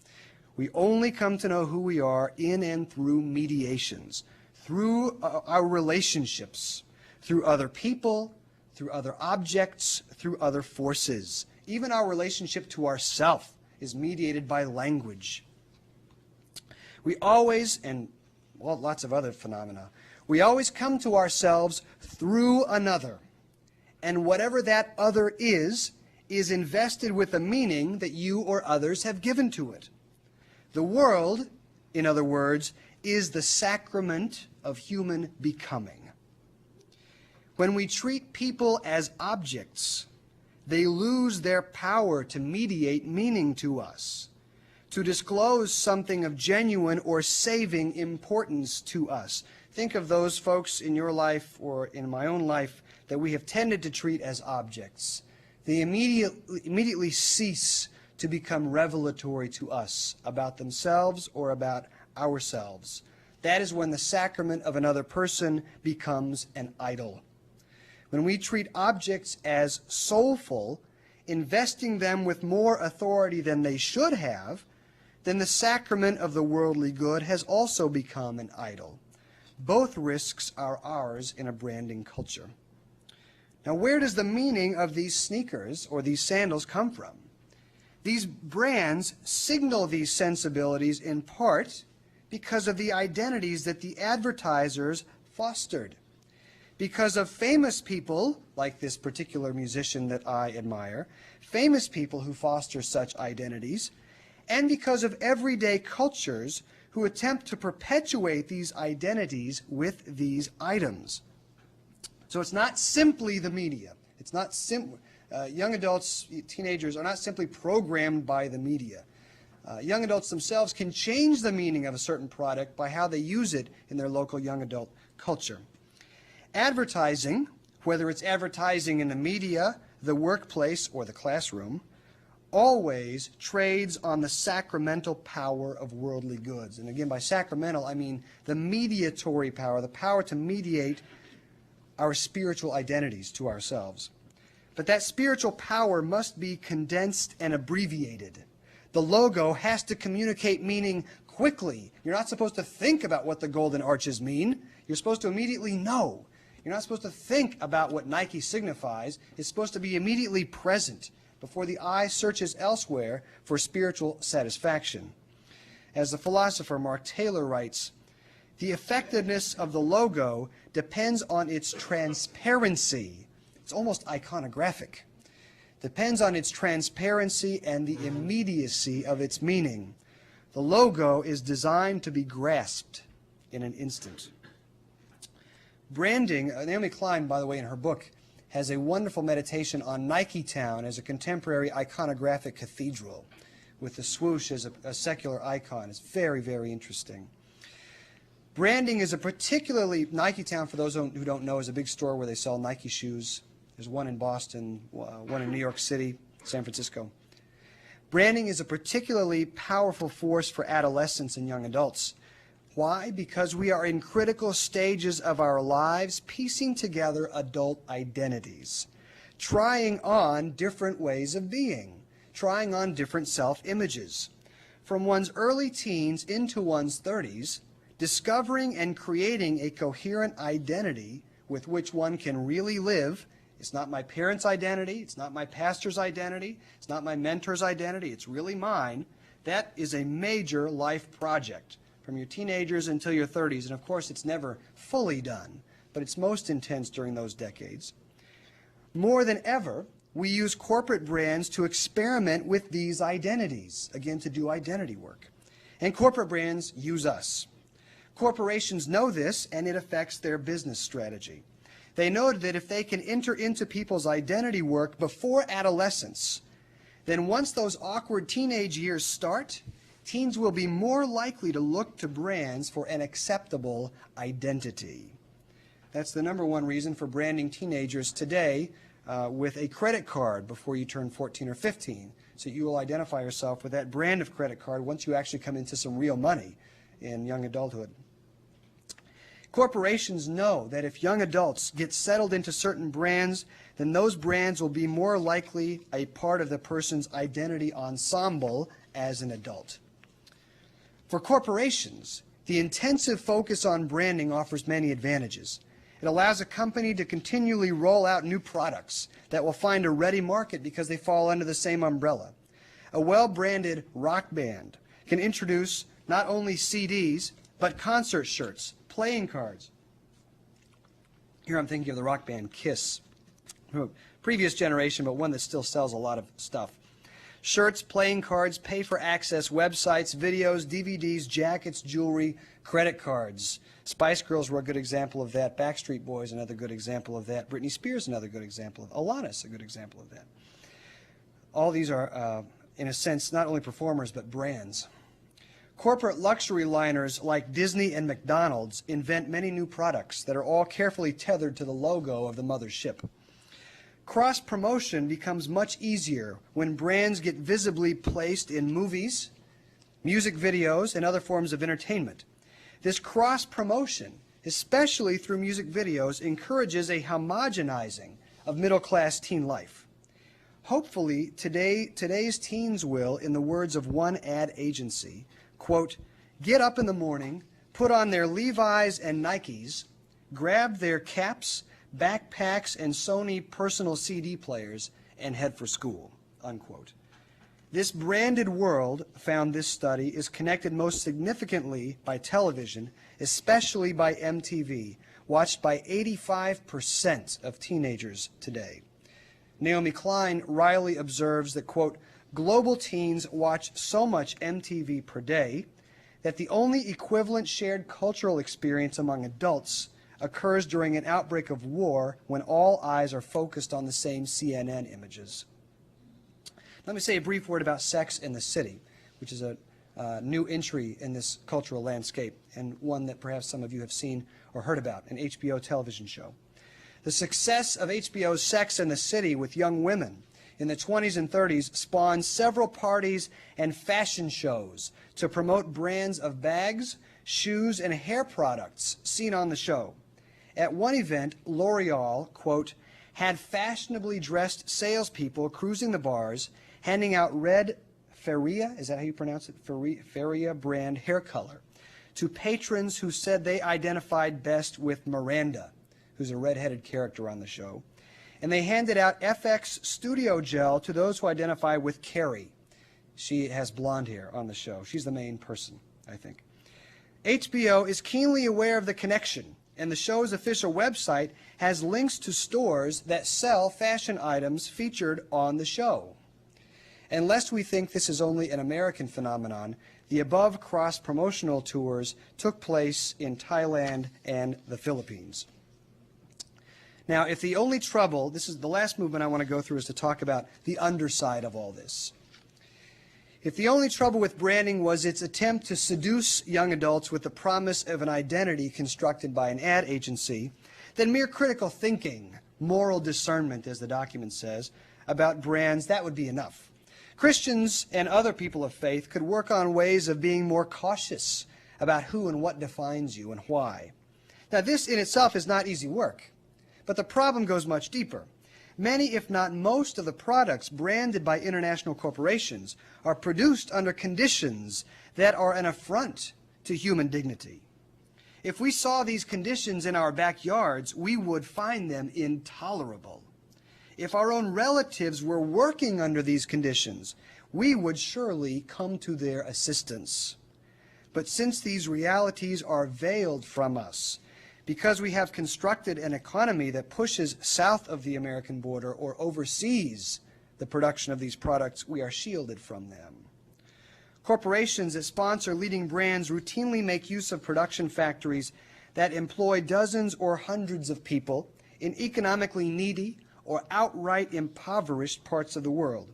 We only come to know who we are in and through mediations, through our relationships, through other people, through other objects, through other forces. Even our relationship to ourself is mediated by language. We always, and well, lots of other phenomena, we always come to ourselves through another. And whatever that other is invested with a meaning that you or others have given to it. The world, in other words, is the sacrament of human becoming. When we treat people as objects, they lose their power to mediate meaning to us, to disclose something of genuine or saving importance to us. Think of those folks in your life or in my own life that we have tended to treat as objects. They immediately cease to become revelatory to us about themselves or about ourselves. That is when the sacrament of another person becomes an idol. When we treat objects as soulful, investing them with more authority than they should have, then the sacrament of the worldly good has also become an idol. Both risks are ours in a branding culture. Now, where does the meaning of these sneakers or these sandals come from? These brands signal these sensibilities in part because of the identities that the advertisers fostered. Because of famous people, like this particular musician that I admire, famous people who foster such identities, and because of everyday cultures who attempt to perpetuate these identities with these items. So it's not simply the media. It's not young adults, teenagers are not simply programmed by the media. Young adults themselves can change the meaning of a certain product by how they use it in their local young adult culture. Advertising, whether it's advertising in the media, the workplace, or the classroom, always trades on the sacramental power of worldly goods. And again, by sacramental, I mean the mediatory power, the power to mediate our spiritual identities to ourselves. But that spiritual power must be condensed and abbreviated. The logo has to communicate meaning quickly. You're not supposed to think about what the golden arches mean. You're supposed to immediately know. You're not supposed to think about what Nike signifies. It's supposed to be immediately present before the eye searches elsewhere for spiritual satisfaction. As the philosopher Mark Taylor writes, the effectiveness of the logo depends on its transparency. It's almost iconographic. Depends on its transparency and the immediacy of its meaning. The logo is designed to be grasped in an instant. Branding, Naomi Klein, by the way, in her book, has a wonderful meditation on Nike Town as a contemporary iconographic cathedral with the swoosh as a secular icon. It's very, very interesting. Branding is a particularly, Nike Town, for those who don't know, is a big store where they sell Nike shoes. There's one in Boston, one in New York City, San Francisco. Branding is a particularly powerful force for adolescents and young adults. Why? Because we are in critical stages of our lives piecing together adult identities, trying on different ways of being, trying on different self-images. From one's early teens into one's 30s, discovering and creating a coherent identity with which one can really live. It's not my parents' identity, it's not my pastor's identity, it's not my mentor's identity, it's really mine. That is a major life project from your teenagers until your 30s, and of course it's never fully done, but it's most intense during those decades. More than ever, we use corporate brands to experiment with these identities, again, to do identity work. And corporate brands use us. Corporations know this, and it affects their business strategy. They know that if they can enter into people's identity work before adolescence, then once those awkward teenage years start, teens will be more likely to look to brands for an acceptable identity. That's the number one reason for branding teenagers today with a credit card before you turn 14 or 15. So you will identify yourself with that brand of credit card once you actually come into some real money in young adulthood. Corporations know that if young adults get settled into certain brands, then those brands will be more likely a part of the person's identity ensemble as an adult. For corporations, the intensive focus on branding offers many advantages. It allows a company to continually roll out new products that will find a ready market because they fall under the same umbrella. A well-branded rock band can introduce not only CDs, but concert shirts, playing cards. Here I'm thinking of the rock band Kiss, previous generation, but one that still sells a lot of stuff. Shirts, playing cards, pay-for-access websites, videos, DVDs, jackets, jewelry, credit cards. Spice Girls were a good example of that. Backstreet Boys, another good example of that. Britney Spears, another good example of that. Alanis, a good example of that. All these are, in a sense, not only performers, but brands. Corporate luxury liners like Disney and McDonald's invent many new products that are all carefully tethered to the logo of the mothership. Cross-promotion becomes much easier when brands get visibly placed in movies, music videos, and other forms of entertainment. This cross-promotion, especially through music videos, encourages a homogenizing of middle-class teen life. Hopefully, today's teens will, in the words of one ad agency, quote, get up in the morning, put on their Levi's and Nikes, grab their caps, backpacks, and Sony personal CD players, and head for school, unquote. This branded world, found this study, is connected most significantly by television, especially by MTV, watched by 85% of teenagers today. Naomi Klein wryly observes that, quote, global teens watch so much MTV per day that the only equivalent shared cultural experience among adults occurs during an outbreak of war when all eyes are focused on the same CNN images. Let me say a brief word about Sex in the City, which is a new entry in this cultural landscape, and one that perhaps some of you have seen or heard about, an HBO television show. The success of HBO's Sex in the City with young women in the 20s and 30s spawned several parties and fashion shows to promote brands of bags, shoes, and hair products seen on the show. At one event, L'Oreal, quote, had fashionably dressed salespeople cruising the bars, handing out red Feria, is that how you pronounce it? Feria brand hair color to patrons who said they identified best with Miranda, who's a red-headed character on the show. And they handed out FX Studio Gel to those who identify with Carrie. She has blonde hair on the show. She's the main person, I think. HBO is keenly aware of the connection, and the show's official website has links to stores that sell fashion items featured on the show. And lest we think this is only an American phenomenon, the above cross-promotional tours took place in Thailand and the Philippines. Now, if the only trouble, this is the last movement I want to go through, is to talk about the underside of all this. If the only trouble with branding was its attempt to seduce young adults with the promise of an identity constructed by an ad agency, then mere critical thinking, moral discernment, as the document says, about brands, that would be enough. Christians and other people of faith could work on ways of being more cautious about who and what defines you and why. Now, this in itself is not easy work, but the problem goes much deeper. Many, if not most, of the products branded by international corporations are produced under conditions that are an affront to human dignity. If we saw these conditions in our backyards, we would find them intolerable. If our own relatives were working under these conditions, we would surely come to their assistance. But since these realities are veiled from us, because we have constructed an economy that pushes south of the American border or oversees the production of these products, we are shielded from them. Corporations that sponsor leading brands routinely make use of production factories that employ dozens or hundreds of people in economically needy or outright impoverished parts of the world.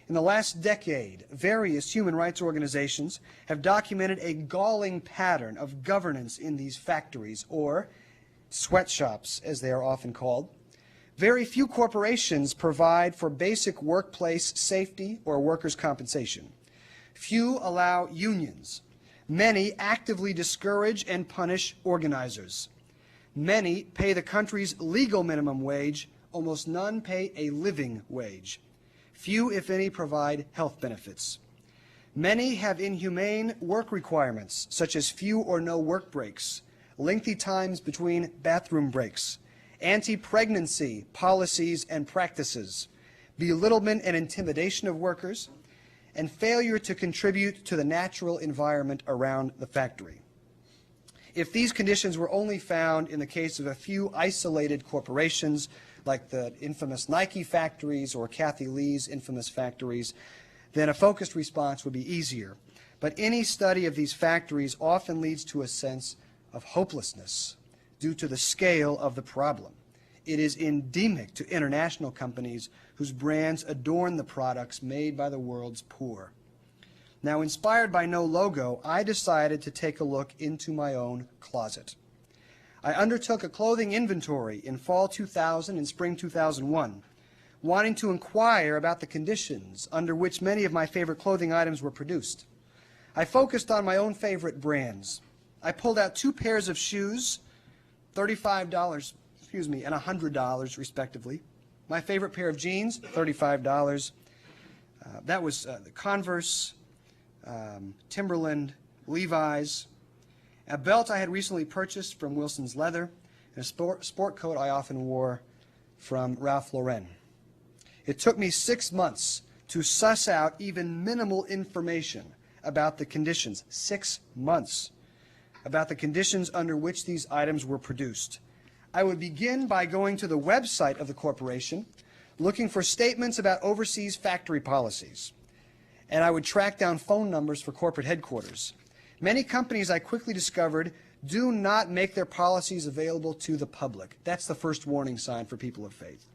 In the last decade, various human rights organizations have documented a galling pattern of governance in these factories, or sweatshops, as they are often called. Very few corporations provide for basic workplace safety or workers' compensation. Few allow unions. Many actively discourage and punish organizers. Many pay the country's legal minimum wage. Almost none pay a living wage. Few, if any, provide health benefits. Many have inhumane work requirements, such as few or no work breaks, lengthy times between bathroom breaks, anti-pregnancy policies and practices, belittlement and intimidation of workers, and failure to contribute to the natural environment around the factory. If these conditions were only found in the case of a few isolated corporations, like the infamous Nike factories or Kathy Lee's infamous factories, then a focused response would be easier. But any study of these factories often leads to a sense of hopelessness due to the scale of the problem. It is endemic to international companies whose brands adorn the products made by the world's poor. Now, inspired by no logo, I decided to take a look into my own closet. I undertook a clothing inventory in fall 2000 and spring 2001, wanting to inquire about the conditions under which many of my favorite clothing items were produced. I focused on my own favorite brands. I pulled out 2 pairs of shoes, $35, and $100 respectively. My favorite pair of jeans, $35. That was the Converse, Timberland, Levi's, a belt I had recently purchased from Wilson's Leather, and a sport coat I often wore from Ralph Lauren. It took me 6 months to suss out even minimal information about the conditions, 6 months, about the conditions under which these items were produced. I would begin by going to the website of the corporation, looking for statements about overseas factory policies, and I would track down phone numbers for corporate headquarters. Many companies, I quickly discovered, do not make their policies available to the public. That's the first warning sign for people of faith.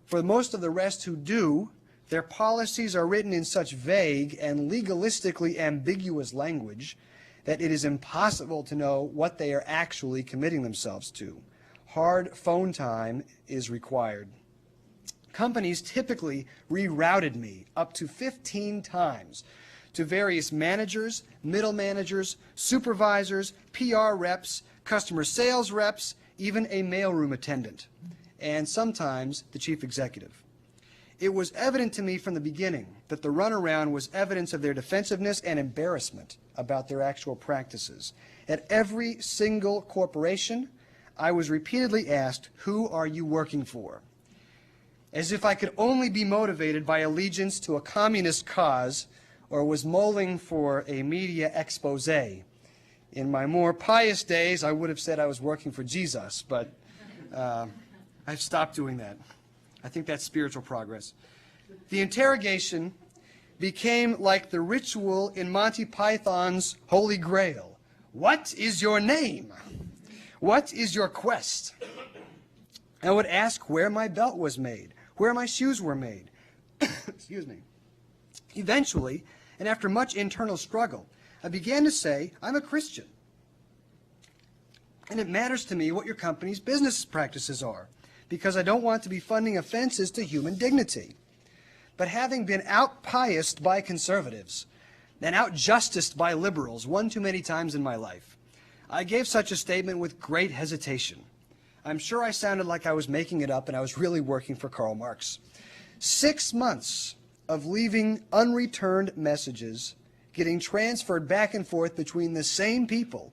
For most of the rest who do, their policies are written in such vague and legalistically ambiguous language that it is impossible to know what they are actually committing themselves to. Hard phone time is required. Companies typically rerouted me up to 15 times to various managers, middle managers, supervisors, PR reps, customer sales reps, even a mailroom attendant, and sometimes the chief executive. It was evident to me from the beginning that the runaround was evidence of their defensiveness and embarrassment about their actual practices. At every single corporation, I was repeatedly asked, "Who are you working for?" As if I could only be motivated by allegiance to a communist cause or was mulling for a media expose. In my more pious days, I would have said I was working for Jesus, but I've stopped doing that. I think that's spiritual progress. The interrogation became like the ritual in Monty Python's Holy Grail. What is your name? What is your quest? I would ask where my belt was made, where my shoes were made. Excuse me. Eventually, and after much internal struggle, I began to say, I'm a Christian. And it matters to me what your company's business practices are, because I don't want to be funding offenses to human dignity. But having been out-pious by conservatives and out-justiced by liberals one too many times in my life, I gave such a statement with great hesitation. I'm sure I sounded like I was making it up and I was really working for Karl Marx. 6 months of leaving unreturned messages, getting transferred back and forth between the same people,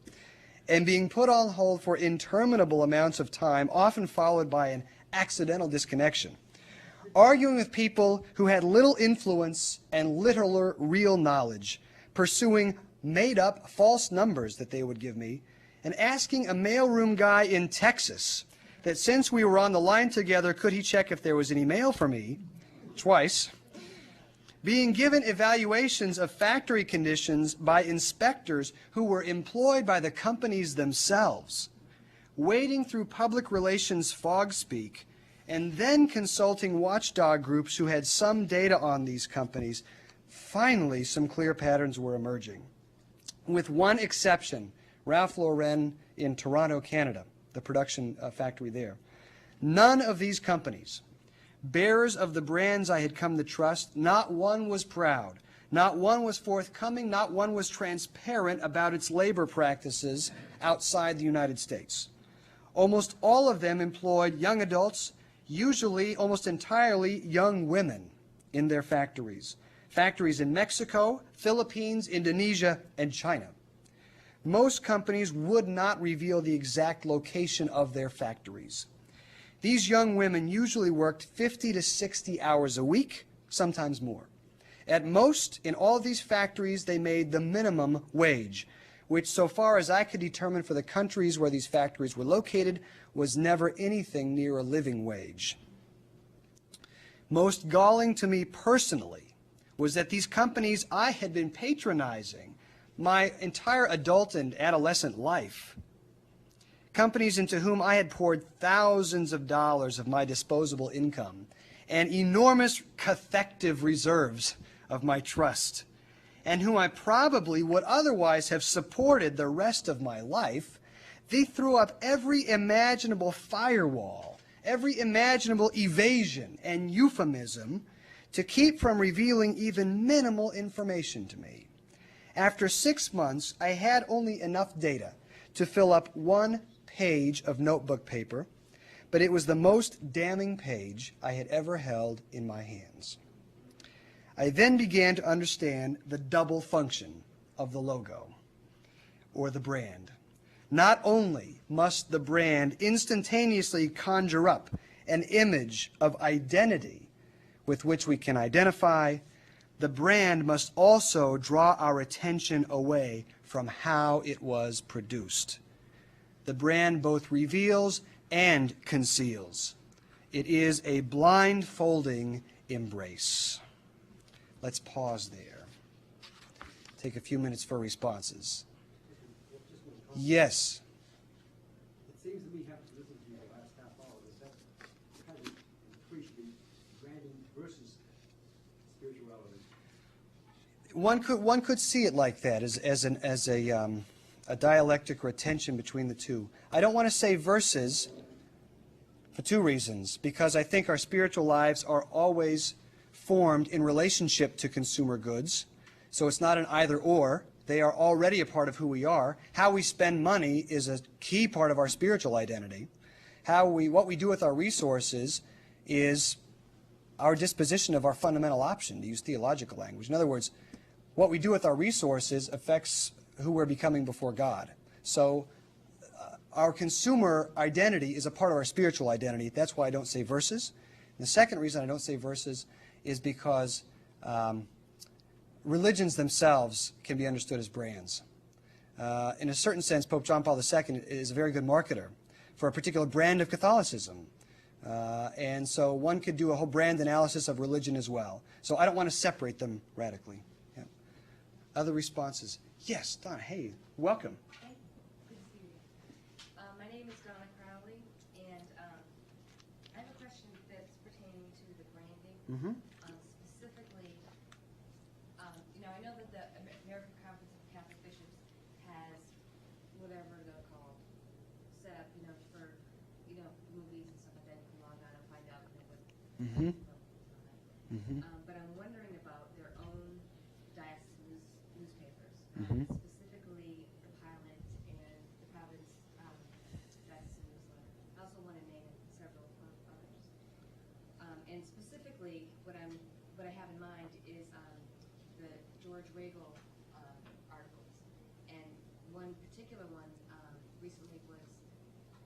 and being put on hold for interminable amounts of time, often followed by an accidental disconnection. Arguing with people who had little influence and little real knowledge, pursuing made-up false numbers that they would give me, and asking a mailroom guy in Texas that since we were on the line together, could he check if there was any mail for me, twice, being given evaluations of factory conditions by inspectors who were employed by the companies themselves, wading through public relations fog speak, and then consulting watchdog groups who had some data on these companies, finally some clear patterns were emerging. With one exception, Ralph Lauren in Toronto, Canada, the production factory there. None of these companies, bearers of the brands I had come to trust, not one was proud, not one was forthcoming, not one was transparent about its labor practices outside the United States. Almost all of them employed young adults, usually almost entirely young women, in their factories. Factories in Mexico, Philippines, Indonesia, and China. Most companies would not reveal the exact location of their factories. These young women usually worked 50 to 60 hours a week, sometimes more. At most, in all of these factories, they made the minimum wage, which, so far as I could determine for the countries where these factories were located, was never anything near a living wage. Most galling to me personally was that these companies I had been patronizing my entire adult and adolescent life, companies into whom I had poured thousands of dollars of my disposable income and enormous cathective reserves of my trust, and whom I probably would otherwise have supported the rest of my life, they threw up every imaginable firewall, every imaginable evasion and euphemism to keep from revealing even minimal information to me. After 6 months, I had only enough data to fill up 1 page of notebook paper, but it was the most damning page I had ever held in my hands. I then began to understand the double function of the logo, or the brand. Not only must the brand instantaneously conjure up an image of identity with which we can identify, the brand must also draw our attention away from how it was produced. The brand both reveals and conceals. It is a blindfolding embrace. Let's pause there. Take a few minutes for responses. Yes. It seems to me, having listened to you the last half hour, that kind of increased the branding versus spirituality. One could see it like that, as a dialectic or a tension between the two. I don't want to say versus for 2 reasons. Because I think our spiritual lives are always formed in relationship to consumer goods. So it's not an either-or. They are already a part of who we are. How we spend money is a key part of our spiritual identity. What we do with our resources is our disposition of our fundamental option, to use theological language. In other words, what we do with our resources affects who we're becoming before God. So our consumer identity is a part of our spiritual identity. That's why I don't say verses. And the second reason I don't say verses is because religions themselves can be understood as brands. In a certain sense, Pope John Paul II is a very good marketer for a particular brand of Catholicism. And so one could do a whole brand analysis of religion as well. So I don't want to separate them radically. Yeah. Other responses? Yes, Donna, hey, welcome. Hey, good to see you. My name is Donna Crowley, and I have a question that's pertaining to the branding. Mm-hmm. Specifically, I know that the American Conference of Catholic Bishops has whatever they're called set up, for, movies and stuff like that. You can log on and find out what. Mm-hmm. Mm-hmm. But I'm wondering about their own diocese newspapers, Mm-hmm. specifically the Pilot and the Providence Diocese newsletter. I also want to name several others. And specifically, what I have in mind is the George Weigel articles, and one particular one recently was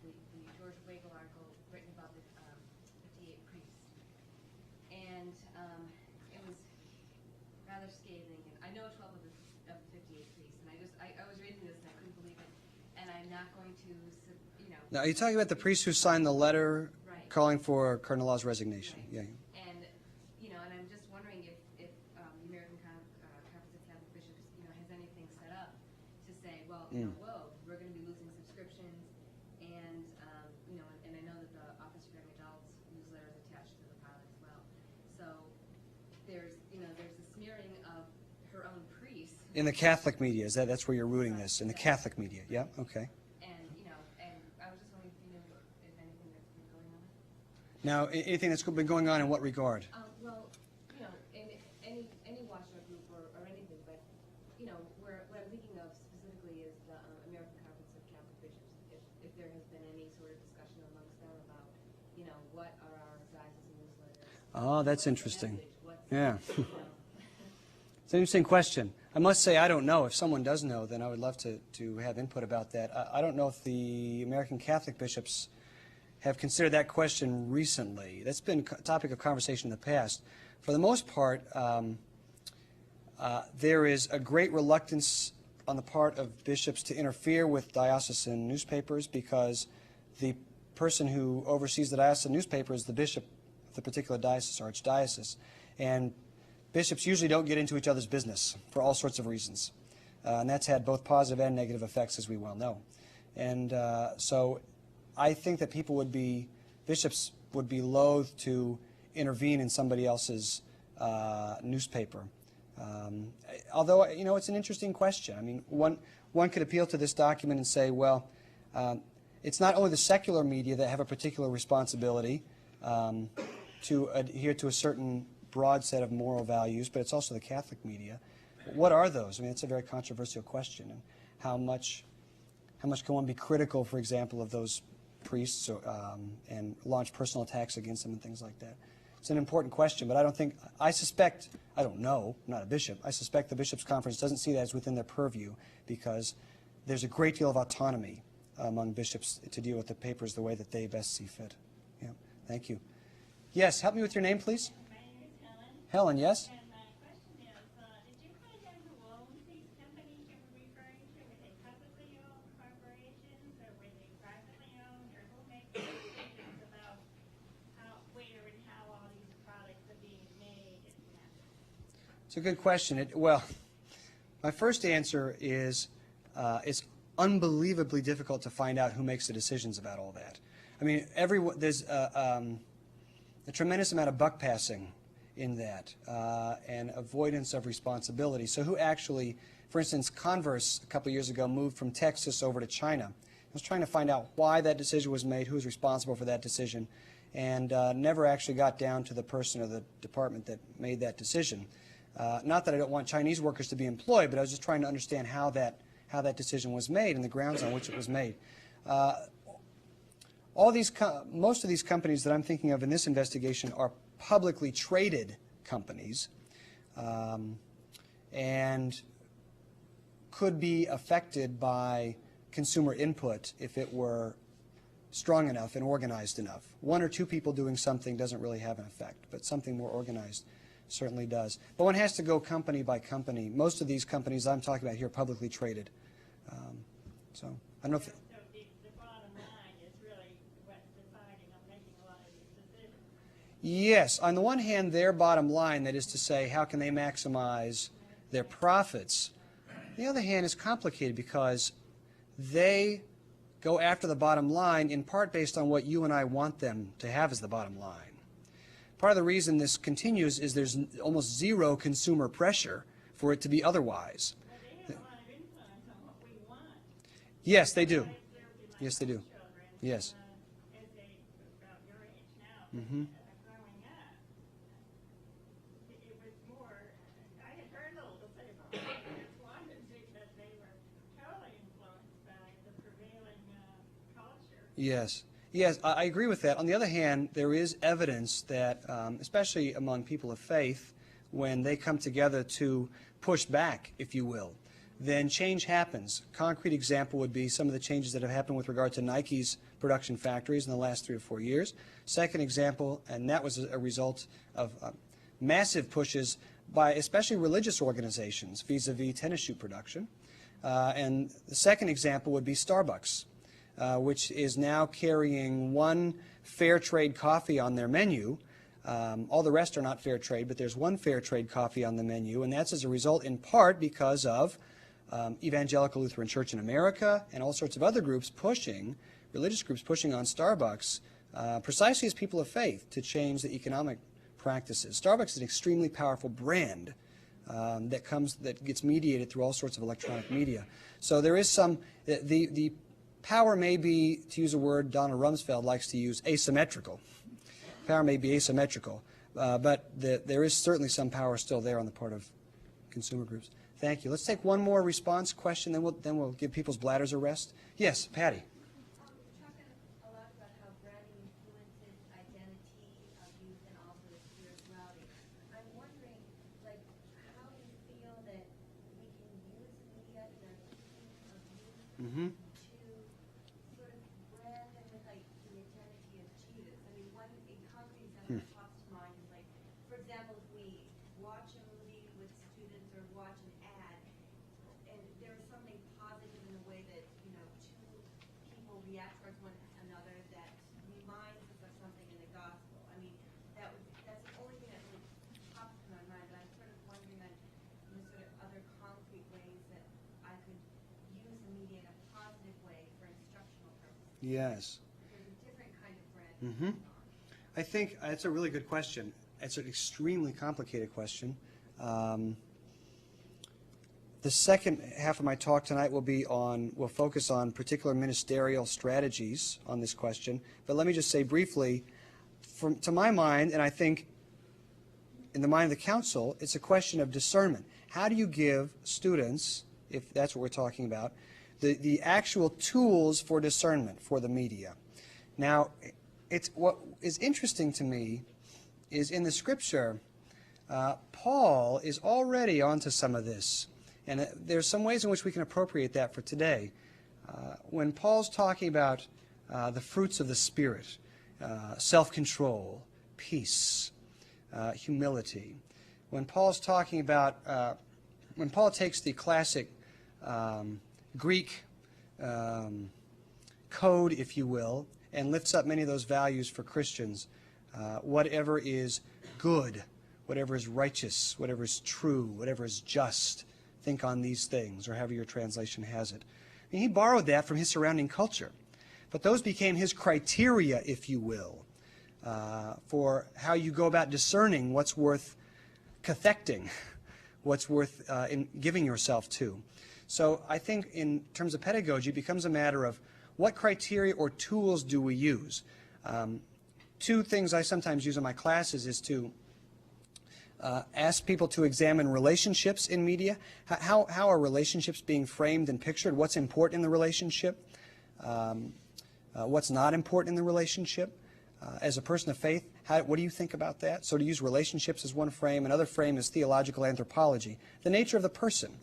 the George Weigel article written about the 58 priests, and it was rather scathing. And I know 12 of the 58 priests, and I was reading this and I couldn't believe it. And I'm not going to, Now, are you talking about the priest who signed the letter calling for Cardinal Law's resignation? Right. Yeah. And and I'm just wondering if whoa, we're going to be losing subscriptions, and and I know that the Office for Young Adults newsletter is attached to the pilot as well. So there's the smearing of her own priest. In the Catholic media, that's where you're rooting this, in the Catholic media, yeah, okay. And I was just wondering if you know if anything that's been going on. Now, anything that's been going on in what regard? Well, in any watchdog group or anything, but, what I'm thinking of specifically is the American Conference of Catholic Bishops. If there has been any sort of discussion amongst them about, what are our diocese newsletters? Oh, that's interesting. What's, Yeah. It's an interesting question. I must say I don't know. If someone does know, then I would love to have input about that. I don't know if the American Catholic bishops have considered that question recently. That's been a topic of conversation in the past. For the most part, there is a great reluctance on the part of bishops to interfere with diocesan newspapers because the person who oversees the diocesan newspaper is the bishop of the particular diocese or archdiocese. And bishops usually don't get into each other's business for all sorts of reasons. And that's had both positive and negative effects, as we well know. And so I think that bishops would be loath to intervene in somebody else's newspaper. Although, it's an interesting question. I mean, one could appeal to this document and say, well, it's not only the secular media that have a particular responsibility to adhere to a certain broad set of moral values, but it's also the Catholic media. What are those? I mean, it's a very controversial question. And how much can one be critical, for example, of those priests and launch personal attacks against them and things like that? It's an important question, but I don't know, I'm not a bishop, I suspect the Bishops' Conference doesn't see that as within their purview because there's a great deal of autonomy among bishops to deal with the papers the way that they best see fit. Yeah, thank you. Yes, help me with your name, please. My name is Helen. Helen, yes? And my question is, did you find out who owns these companies you were referring to? Were they publicly owned corporations or were they privately owned? Or who makes the decisions about where and how all these products are being made? It's a good question. Well, my first answer is it's unbelievably difficult to find out who makes the decisions about all that. I mean, there's a tremendous amount of buck passing in that and avoidance of responsibility. So who actually, for instance, Converse a couple of years ago moved from Texas over to China. I was trying to find out why that decision was made, who was responsible for that decision, and never actually got down to the person or the department that made that decision. Not that I don't want Chinese workers to be employed, but I was just trying to understand how that decision was made and the grounds on which it was made. Most of these companies that I'm thinking of in this investigation are publicly traded companies and could be affected by consumer input if it were strong enough and organized enough. One or two people doing something doesn't really have an effect, but something more organized certainly does. But one has to go company by company. Most of these companies I'm talking about here are publicly traded. So I don't know if... So the bottom line is really what's deciding on making a lot of these decisions. Yes. On the one hand, their bottom line, that is to say, how can they maximize their profits? On the other hand, it's complicated because they go after the bottom line in part based on what you and I want them to have as the bottom line. Part of the reason this continues is there's almost zero consumer pressure for it to be otherwise. Well, they have a lot of influence on what we want. Yes, they do. I observed in my Yes, they do. children, Yes. As they about your age now, Mhm. growing up, it was more. I had very little to say about it. I just wanted to that they were totally influenced by the prevailing culture. Yes. Yes, I agree with that. On the other hand, there is evidence that, especially among people of faith, when they come together to push back, if you will, then change happens. Concrete example would be some of the changes that have happened with regard to Nike's production factories in the last 3 or 4 years. Second example, and that was a result of massive pushes by especially religious organizations vis-a-vis tennis shoe production. And the second example would be Starbucks, which is now carrying one fair trade coffee on their menu. All the rest are not fair trade, but there's one fair trade coffee on the menu, and that's as a result in part because of Evangelical Lutheran Church in America and all sorts of other groups pushing, religious groups pushing on Starbucks precisely as people of faith to change the economic practices. Starbucks is an extremely powerful brand that gets mediated through all sorts of electronic media. So there is some, the power may be, to use a word Donna Rumsfeld likes to use, asymmetrical. Power may be asymmetrical, but there is certainly some power still there on the part of consumer groups. Thank you. Let's take one more response question, then we'll give people's bladders a rest. Yes, Patty. Talking a lot about how branding influences identity of youth and also spirituality. I'm wondering, like, how do you feel that we can use media in our teaching of youth to sort of brand them with, like, the identity of Jesus? I mean, one concrete example that pops to mind is, like, for example, if we watch a movie with students or watch an ad, and there's something positive in the way that, you know, two people react towards one another that reminds us of something in the gospel. I mean, that's the only thing that really pops to my mind, but I'm sort of wondering on, you know, sort of other concrete ways that I could use the media in a positive way for instructional purposes. Yes. There's a different kind of brand. I think that's a really good question. It's an extremely complicated question. The second half of my talk tonight will focus on particular ministerial strategies on this question. But let me just say briefly, to my mind, and I think in the mind of the council, it's a question of discernment. How do you give students, if that's what we're talking about, the actual tools for discernment for the media? Now, what is interesting to me is in the Scripture, Paul is already onto some of this. And there's some ways in which we can appropriate that for today. When Paul's talking about the fruits of the Spirit, self-control, peace, humility, when Paul's talking about, when Paul takes the classic Greek code, if you will, and lifts up many of those values for Christians, whatever is good, whatever is righteous, whatever is true, whatever is just, think on these things, or however your translation has it. And he borrowed that from his surrounding culture. But those became his criteria, if you will, for how you go about discerning what's worth cathecting, what's worth giving yourself to. So I think in terms of pedagogy, it becomes a matter of what criteria or tools do we use. Two things I sometimes use in my classes is to ask people to examine relationships in media. How are relationships being framed and pictured? What's important in the relationship? What's not important in the relationship? As a person of faith, what do you think about that? So to use relationships as one frame, another frame is theological anthropology. The nature of the person.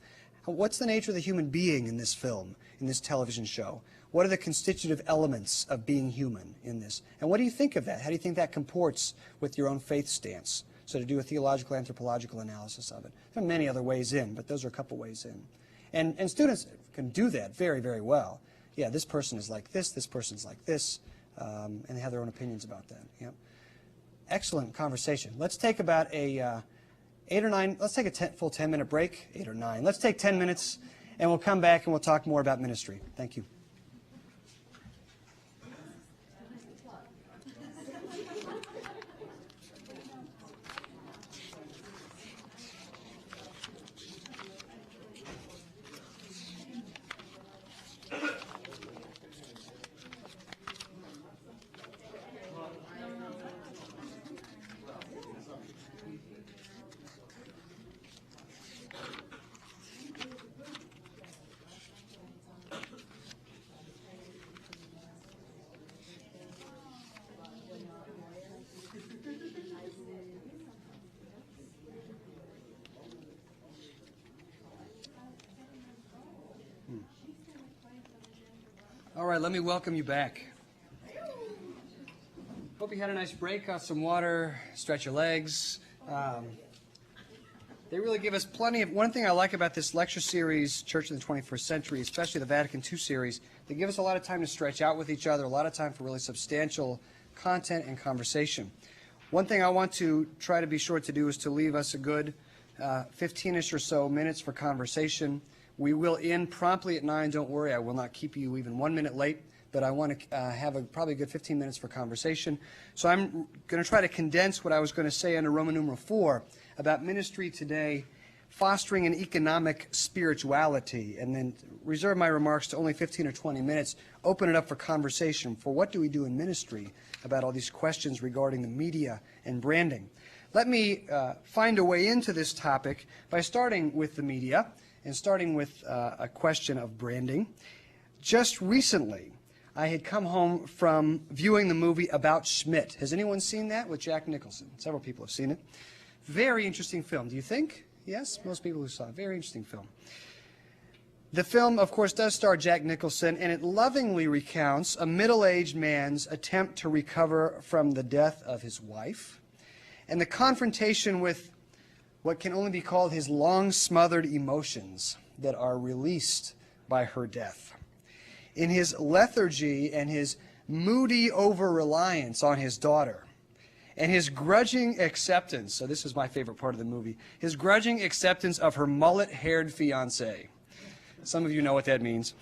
What's the nature of the human being in this film, in this television show? What are the constitutive elements of being human in this? And what do you think of that? How do you think that comports with your own faith stance? So to do a theological anthropological analysis of it. There are many other ways in, but those are a couple ways in. And students can do that very, very well. Yeah, this person is like this person's like this, and they have their own opinions about that. Yep. Excellent conversation. Let's take about a 8 or 9, let's take a full 10-minute break, 8 or 9. Let's take 10 minutes, and we'll come back and we'll talk more about ministry. Thank you. All right, let me welcome you back. Hope you had a nice break, got some water, stretch your legs. They really give us plenty of, one thing I like about this lecture series, Church in the 21st Century, especially the Vatican II series, they give us a lot of time to stretch out with each other, a lot of time for really substantial content and conversation. One thing I want to try to be sure to do is to leave us a good 15-ish or so minutes for conversation. We will end promptly at 9. Don't worry, I will not keep you even 1 minute late, but I want to have probably a good 15 minutes for conversation. So I'm going to try to condense what I was going to say under Roman numeral 4 about ministry today, fostering an economic spirituality, and then reserve my remarks to only 15 or 20 minutes, open it up for conversation for what do we do in ministry about all these questions regarding the media and branding. Let me find a way into this topic by starting with the media and starting with a question of branding. Just recently, I had come home from viewing the movie About Schmidt. Has anyone seen that with Jack Nicholson? Several people have seen it. Very interesting film, do you think? Yes, most people who saw it. Very interesting film. The film, of course, does star Jack Nicholson, and it lovingly recounts a middle-aged man's attempt to recover from the death of his wife and the confrontation with what can only be called his long-smothered emotions that are released by her death. In his lethargy and his moody over-reliance on his daughter, and his grudging acceptance, so this is my favorite part of the movie, his grudging acceptance of her mullet-haired fiancé. Some of you know what that means.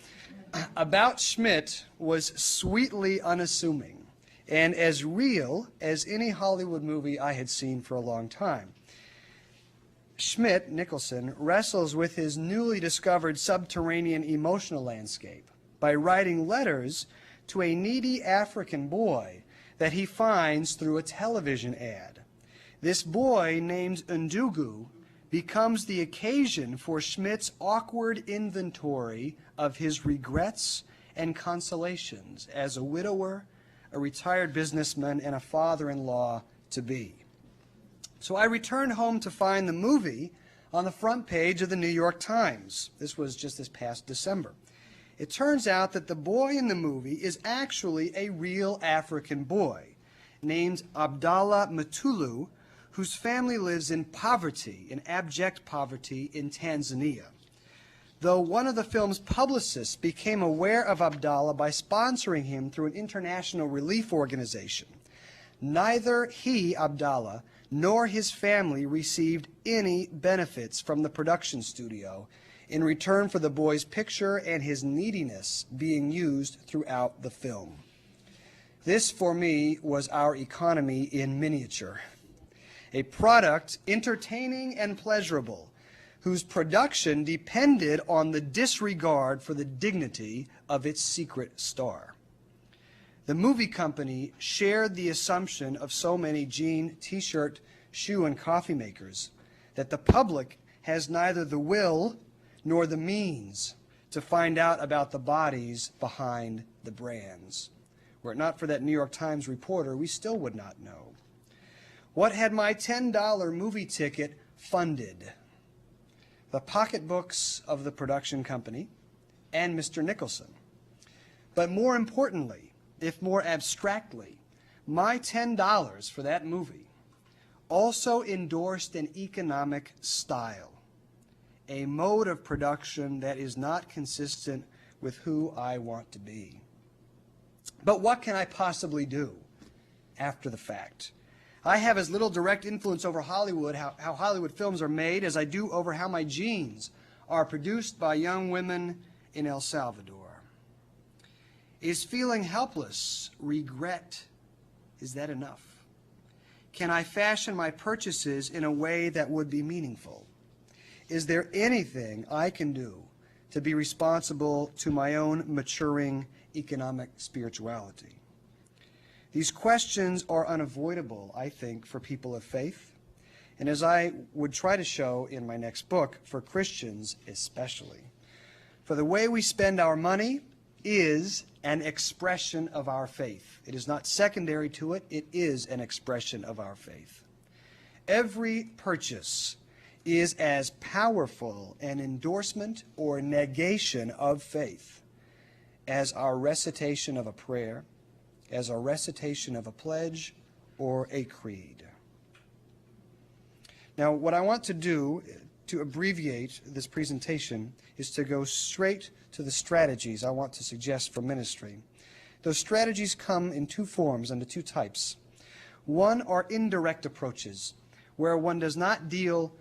About Schmidt was sweetly unassuming and as real as any Hollywood movie I had seen for a long time. Schmidt, Nicholson, wrestles with his newly discovered subterranean emotional landscape by writing letters to a needy African boy that he finds through a television ad. This boy, named Ndugu, becomes the occasion for Schmidt's awkward inventory of his regrets and consolations as a widower, a retired businessman, and a father-in-law to be. So I returned home to find the movie on the front page of the New York Times. This was just this past December. It turns out that the boy in the movie is actually a real African boy named Abdallah Mtulu, whose family lives in poverty, in abject poverty, in Tanzania. Though one of the film's publicists became aware of Abdallah by sponsoring him through an international relief organization, neither he, Abdallah, nor his family received any benefits from the production studio in return for the boy's picture and his neediness being used throughout the film. This, for me, was our economy in miniature. A product entertaining and pleasurable, whose production depended on the disregard for the dignity of its secret star. The movie company shared the assumption of so many jean, t-shirt, shoe, and coffee makers that the public has neither the will nor the means to find out about the bodies behind the brands. Were it not for that New York Times reporter, we still would not know. What had my $10 movie ticket funded? The pocketbooks of the production company and Mr. Nicholson. But more importantly, if more abstractly, my $10 for that movie also endorsed an economic style, a mode of production that is not consistent with who I want to be. But what can I possibly do after the fact? I have as little direct influence over Hollywood, how Hollywood films are made, as I do over how my jeans are produced by young women in El Salvador. Is feeling helpless, regret, is that enough? Can I fashion my purchases in a way that would be meaningful? Is there anything I can do to be responsible to my own maturing economic spirituality? These questions are unavoidable, I think, for people of faith, and as I would try to show in my next book, for Christians especially. For the way we spend our money is an expression of our faith. It is not secondary to it, it is an expression of our faith. Every purchase is as powerful an endorsement or negation of faith as our recitation of a prayer, as a recitation of a pledge or a creed. Now, what I want to do to abbreviate this presentation is to go straight to the strategies I want to suggest for ministry. Those strategies come in two forms, under two types. One are indirect approaches, where one does not deal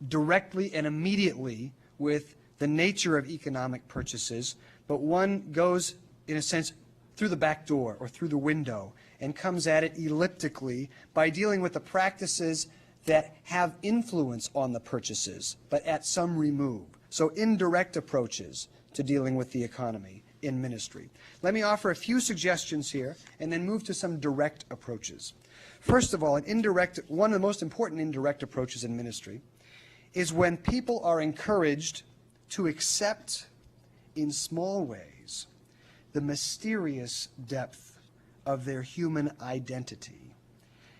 directly and immediately with the nature of economic purchases, but one goes, in a sense, through the back door or through the window and comes at it elliptically by dealing with the practices that have influence on the purchases, but at some remove. So indirect approaches to dealing with the economy in ministry. Let me offer a few suggestions here and then move to some direct approaches. First of all, one of the most important indirect approaches in ministry is when people are encouraged to accept in small ways the mysterious depth of their human identity,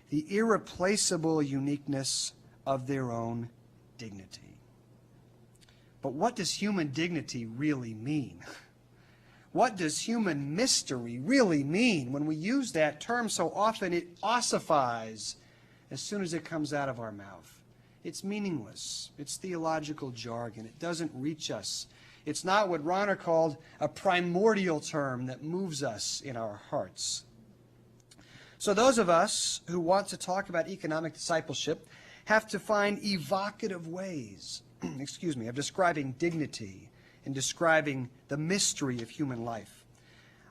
the irreplaceable uniqueness of their own dignity. But what does human dignity really mean? What does human mystery really mean? When we use that term so often, it ossifies as soon as it comes out of our mouth. It's meaningless. It's theological jargon. It doesn't reach us. It's not what Ronner called a primordial term that moves us in our hearts. So those of us who want to talk about economic discipleship have to find evocative ways, of describing dignity and describing the mystery of human life.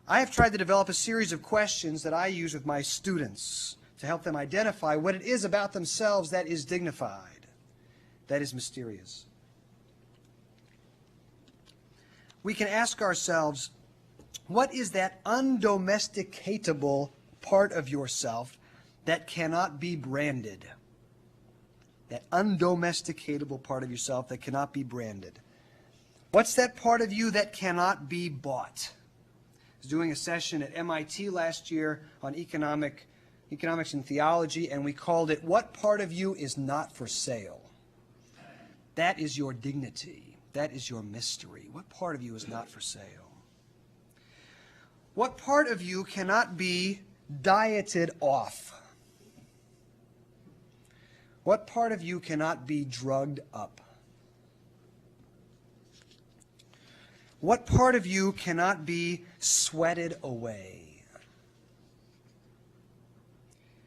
I have tried to develop a series of questions that I use with my students to help them identify what it is about themselves that is dignified, that is mysterious. We can ask ourselves, what is that undomesticatable part of yourself that cannot be branded? That undomesticatable part of yourself that cannot be branded. What's that part of you that cannot be bought? I was doing a session at MIT last year on economics and theology, and we called it, What Part of You is Not for Sale? That is your dignity. That is your mystery. What part of you is not for sale? What part of you cannot be dieted off? What part of you cannot be drugged up? What part of you cannot be sweated away?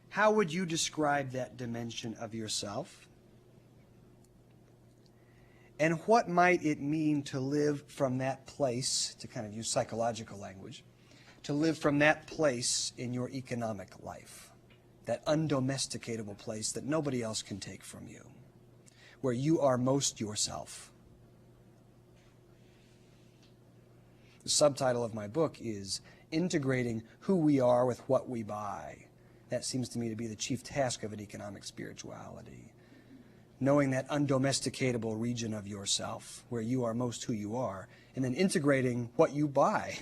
How would you describe that dimension of yourself? And what might it mean to live from that place, to kind of use psychological language, to live from that place in your economic life, that undomesticatable place that nobody else can take from you, where you are most yourself? The subtitle of my book is Integrating Who We Are with What We Buy. That seems to me to be the chief task of an economic spirituality. Knowing that undomesticatable region of yourself, where you are most who you are, and then integrating what you buy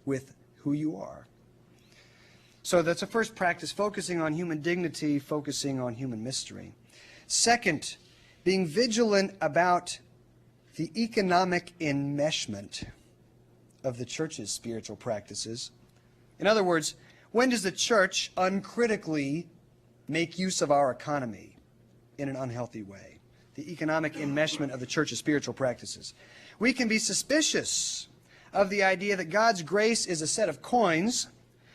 with who you are. So that's a first practice, focusing on human dignity, focusing on human mystery. Second, being vigilant about the economic enmeshment of the church's spiritual practices. In other words, when does the church uncritically make use of our economy in an unhealthy way? The economic enmeshment of the church's spiritual practices. We can be suspicious of the idea that God's grace is a set of coins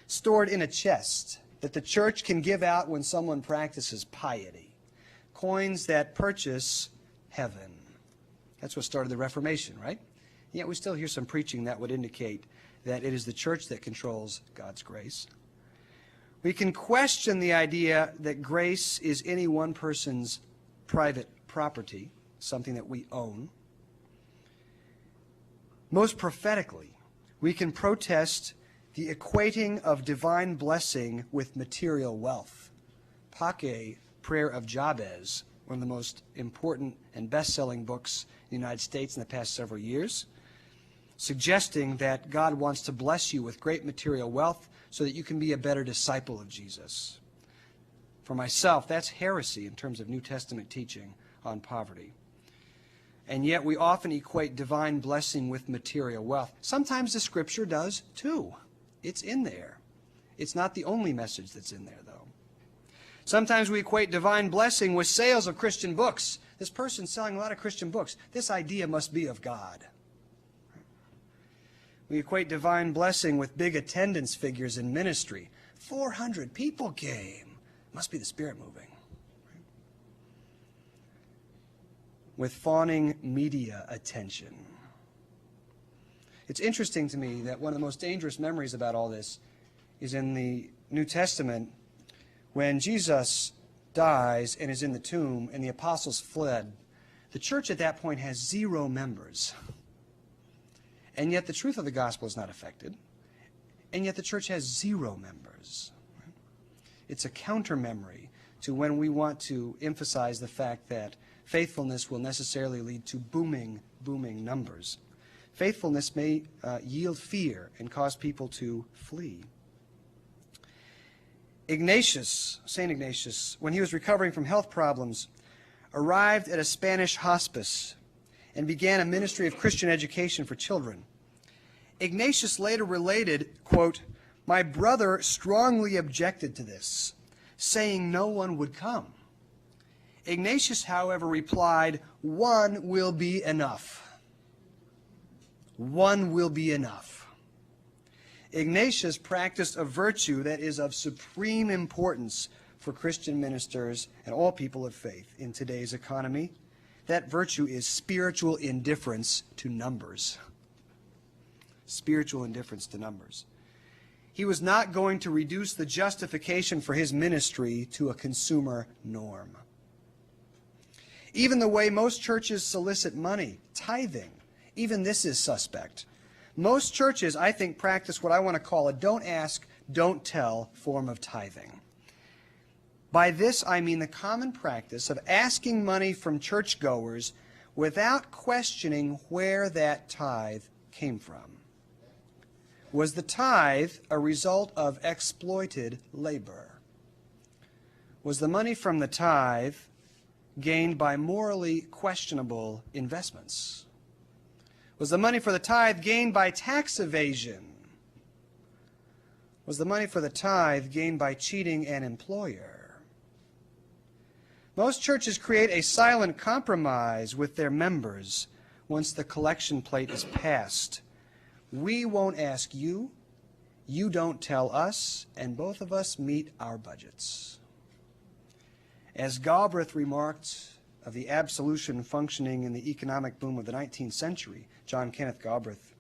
stored in a chest that the church can give out when someone practices piety. Coins that purchase heaven. That's what started the Reformation, right? Yet we still hear some preaching that would indicate that it is the church that controls God's grace. We can question the idea that grace is any one person's private property, something that we own. Most prophetically, we can protest the equating of divine blessing with material wealth. Pake, Prayer of Jabez, one of the most important and best-selling books in the United States in the past several years, suggesting that God wants to bless you with great material wealth so that you can be a better disciple of Jesus. For myself, that's heresy in terms of New Testament teaching on poverty. And yet we often equate divine blessing with material wealth. Sometimes the Scripture does too. It's in there. It's not the only message that's in there, though. Sometimes we equate divine blessing with sales of Christian books. This person's selling a lot of Christian books. This idea must be of God. We equate divine blessing with big attendance figures in ministry. 400 people came. Must be the Spirit moving. With fawning media attention. It's interesting to me that one of the most dangerous memories about all this is in the New Testament when Jesus dies and is in the tomb and the apostles fled. The church at that point has 0 members. And yet the truth of the gospel is not affected. And yet the church has 0 members. It's a counter-memory to when we want to emphasize the fact that faithfulness will necessarily lead to booming numbers. Faithfulness may yield fear and cause people to flee. St. Ignatius, when he was recovering from health problems, arrived at a Spanish hospice and began a ministry of Christian education for children. Ignatius later related, quote, "My brother strongly objected to this, saying no one would come. Ignatius, however, replied, 'One will be enough. One will be enough.'" Ignatius practiced a virtue that is of supreme importance for Christian ministers and all people of faith in today's economy. That virtue is spiritual indifference to numbers. Spiritual indifference to numbers. He was not going to reduce the justification for his ministry to a consumer norm. Even the way most churches solicit money, tithing, even this is suspect. Most churches, I think, practice what I want to call a don't ask, don't tell form of tithing. By this, I mean the common practice of asking money from churchgoers without questioning where that tithe came from. Was the tithe a result of exploited labor? Was the money from the tithe gained by morally questionable investments? Was the money for the tithe gained by tax evasion? Was the money for the tithe gained by cheating an employer? Most churches create a silent compromise with their members once the collection plate is passed. We won't ask you, you don't tell us, and both of us meet our budgets. As Galbraith remarked of the absolution functioning in the economic boom of the 19th century, John Kenneth Galbraith,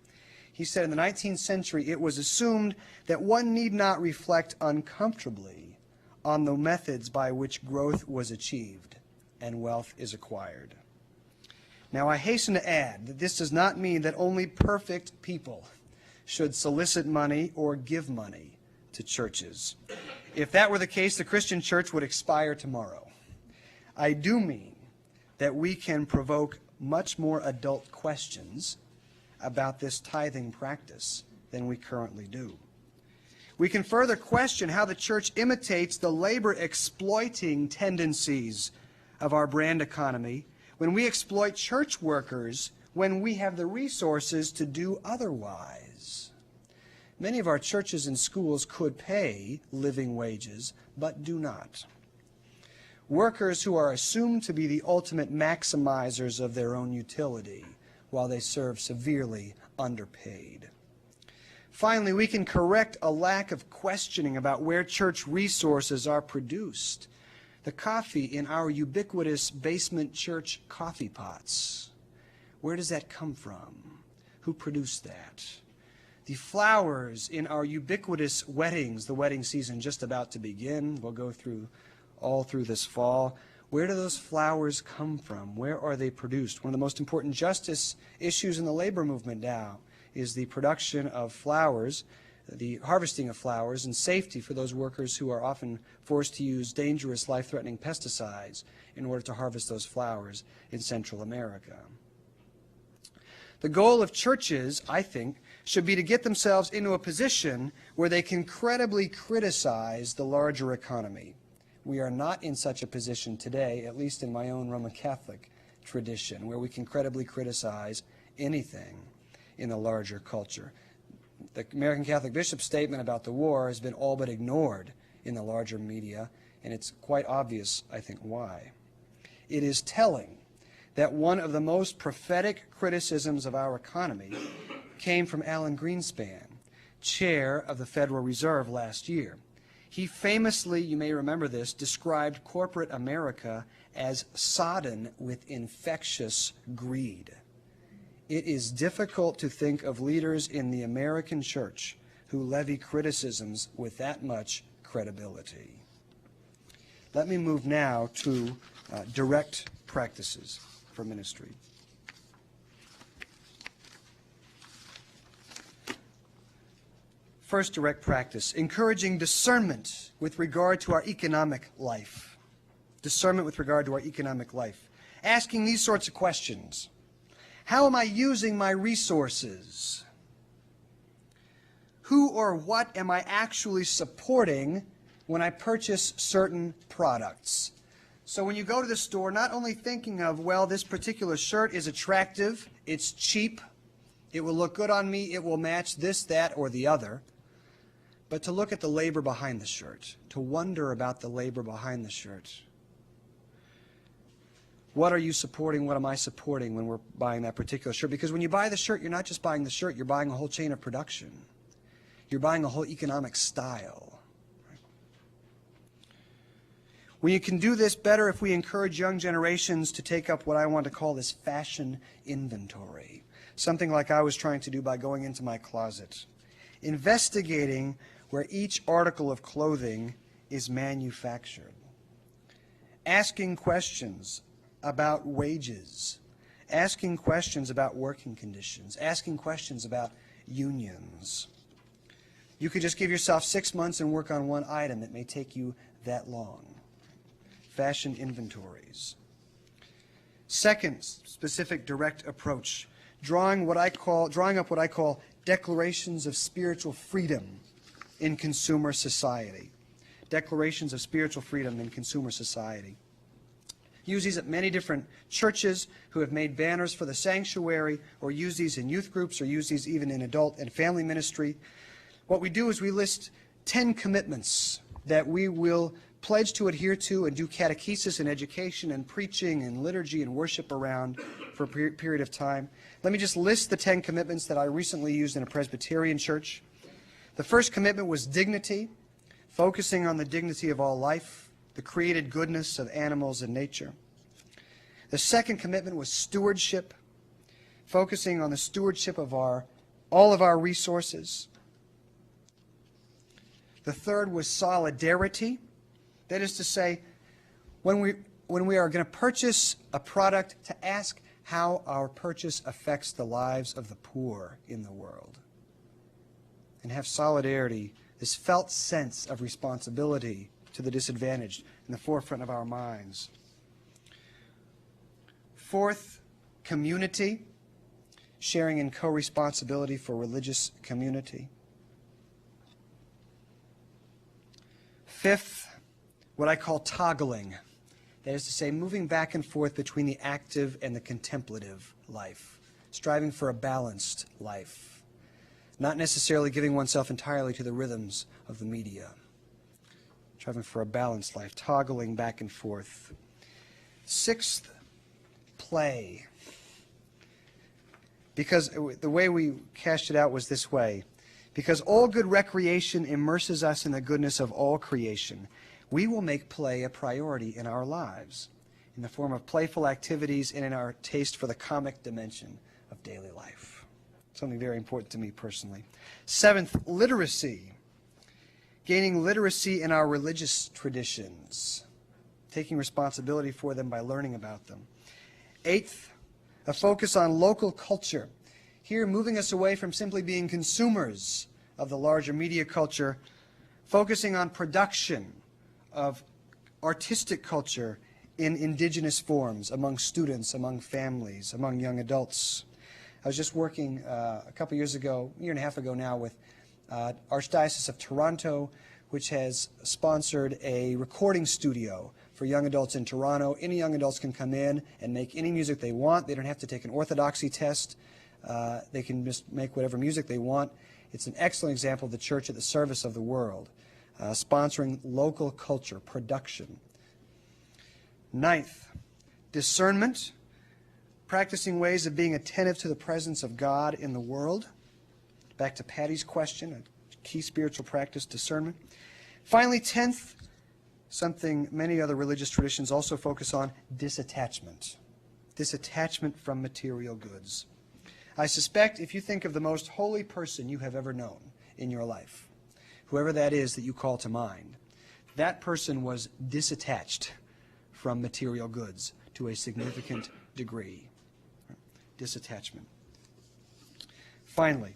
he said in the 19th century it was assumed that one need not reflect uncomfortably on the methods by which growth was achieved and wealth is acquired. Now, I hasten to add that this does not mean that only perfect people should solicit money or give money to churches. If that were the case, the Christian church would expire tomorrow. I do mean that we can provoke much more adult questions about this tithing practice than we currently do. We can further question how the church imitates the labor-exploiting tendencies of our brand economy when we exploit church workers when we have the resources to do otherwise. Many of our churches and schools could pay living wages, but do not. Workers who are assumed to be the ultimate maximizers of their own utility while they serve severely underpaid. Finally, we can correct a lack of questioning about where church resources are produced. The coffee in our ubiquitous basement church coffee pots. Where does that come from? Who produced that? The flowers in our ubiquitous weddings, the wedding season just about to begin. We'll go through all through this fall. Where do those flowers come from? Where are they produced? One of the most important justice issues in the labor movement now is the production of flowers, the harvesting of flowers, and safety for those workers who are often forced to use dangerous, life-threatening pesticides in order to harvest those flowers in Central America. The goal of churches, I think, should be to get themselves into a position where they can credibly criticize the larger economy. We are not in such a position today, at least in my own Roman Catholic tradition, where we can credibly criticize anything in the larger culture. The American Catholic bishop's statement about the war has been all but ignored in the larger media, and it's quite obvious, I think, why. It is telling that one of the most prophetic criticisms of our economy came from Alan Greenspan, chair of the Federal Reserve last year. He famously, you may remember this, described corporate America as sodden with infectious greed. It is difficult to think of leaders in the American church who levy criticisms with that much credibility. Let me move now to direct practices for ministry. First direct practice, encouraging discernment with regard to our economic life. Discernment with regard to our economic life. Asking these sorts of questions. How am I using my resources? Who or what am I actually supporting when I purchase certain products? So when you go to the store, not only thinking of, well, this particular shirt is attractive, it's cheap, it will look good on me, it will match this, that, or the other, but to look at the labor behind the shirt, to wonder about the labor behind the shirt. What are you supporting? What am I supporting when we're buying that particular shirt? Because when you buy the shirt, you're not just buying the shirt, you're buying a whole chain of production. You're buying a whole economic style. We can do this better if we encourage young generations to take up what I want to call this fashion inventory. Something like I was trying to do by going into my closet. Investigating where each article of clothing is manufactured. Asking questions about wages. Asking questions about working conditions. Asking questions about unions. You could just give yourself 6 months and work on one item. It may take you that long. Fashion inventories. Second specific direct approach, drawing up what I call declarations of spiritual freedom in consumer society. Declarations of spiritual freedom in consumer society. Use these at many different churches who have made banners for the sanctuary, or use these in youth groups, or use these even in adult and family ministry. What we do is we list 10 commitments that we will pledge to adhere to and do catechesis and education and preaching and liturgy and worship around for a period of time. Let me just list the 10 commitments that I recently used in a Presbyterian church. The first commitment was dignity, focusing on the dignity of all life, the created goodness of animals and nature. The second commitment was stewardship, focusing on the stewardship of all of our resources. The third was solidarity. That is to say, when we are going to purchase a product, to ask how our purchase affects the lives of the poor in the world. And have solidarity, this felt sense of responsibility to the disadvantaged, in the forefront of our minds. Fourth, community, sharing in co-responsibility for religious community. Fifth, what I call toggling. That is to say, moving back and forth between the active and the contemplative life, striving for a balanced life, not necessarily giving oneself entirely to the rhythms of the media. Striving for a balanced life, toggling back and forth. Sixth, play. Because the way we cashed it out was this way. Because all good recreation immerses us in the goodness of all creation, we will make play a priority in our lives, in the form of playful activities and in our taste for the comic dimension of daily life. Something very important to me personally. Seventh, literacy. Gaining literacy in our religious traditions, taking responsibility for them by learning about them. Eighth, a focus on local culture. Here, moving us away from simply being consumers of the larger media culture, focusing on production of artistic culture in indigenous forms among students, among families, among young adults. I was just working a couple years ago, a year and a half ago now, with Archdiocese of Toronto, which has sponsored a recording studio for young adults in Toronto. Any young adults can come in and make any music they want. They don't have to take an orthodoxy test. They can just make whatever music they want. It's an excellent example of the church at the service of the world, sponsoring local culture, production. Ninth, discernment, practicing ways of being attentive to the presence of God in the world. Back to Patty's question, a key spiritual practice, discernment. Finally, 10th, something many other religious traditions also focus on, disattachment. Disattachment from material goods. I suspect if you think of the most holy person you have ever known in your life, whoever that is that you call to mind, that person was disattached from material goods to a significant degree. Disattachment. Finally,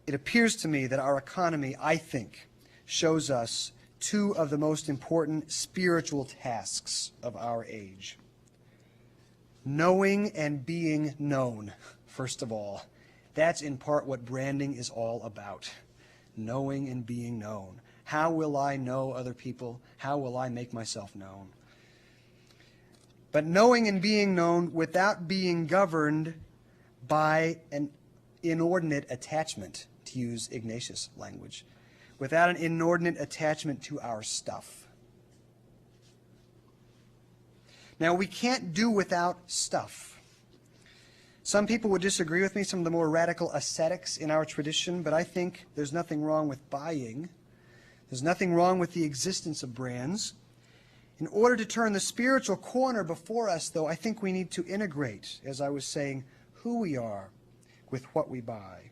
it appears to me that our economy, I think, shows us two of the most important spiritual tasks of our age. Knowing and being known, first of all. That's in part what branding is all about. Knowing and being known. How will I know other people? How will I make myself known? But knowing and being known without being governed by an inordinate attachment, to use Ignatius' language, without an inordinate attachment to our stuff. Now, we can't do without stuff. Some people would disagree with me, some of the more radical ascetics in our tradition, but I think there's nothing wrong with buying. There's nothing wrong with the existence of brands. In order to turn the spiritual corner before us, though, I think we need to integrate, as I was saying, who we are with what we buy.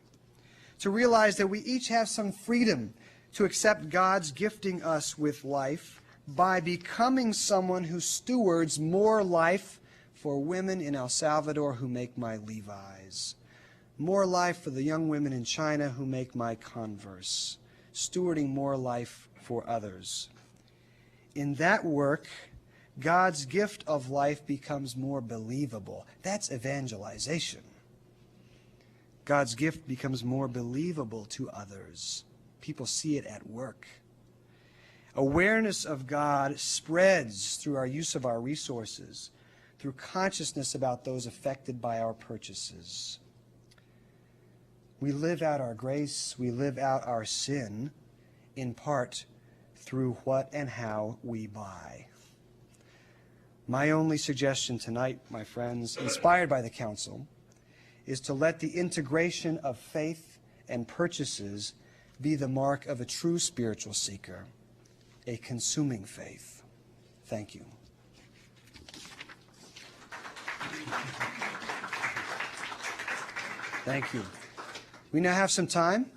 To realize that we each have some freedom to accept God's gifting us with life by becoming someone who stewards more life for women in El Salvador who make my Levi's, more life for the young women in China who make my Converse, stewarding more life for others. In that work, God's gift of life becomes more believable. That's evangelization. God's gift becomes more believable to others. People see it at work. Awareness of God spreads through our use of our resources, through consciousness about those affected by our purchases. We live out our grace, we live out our sin, in part through what and how we buy. My only suggestion tonight, my friends, inspired by the council, is to let the integration of faith and purchases be the mark of a true spiritual seeker, a consuming faith. Thank you. Thank you. We now have some time.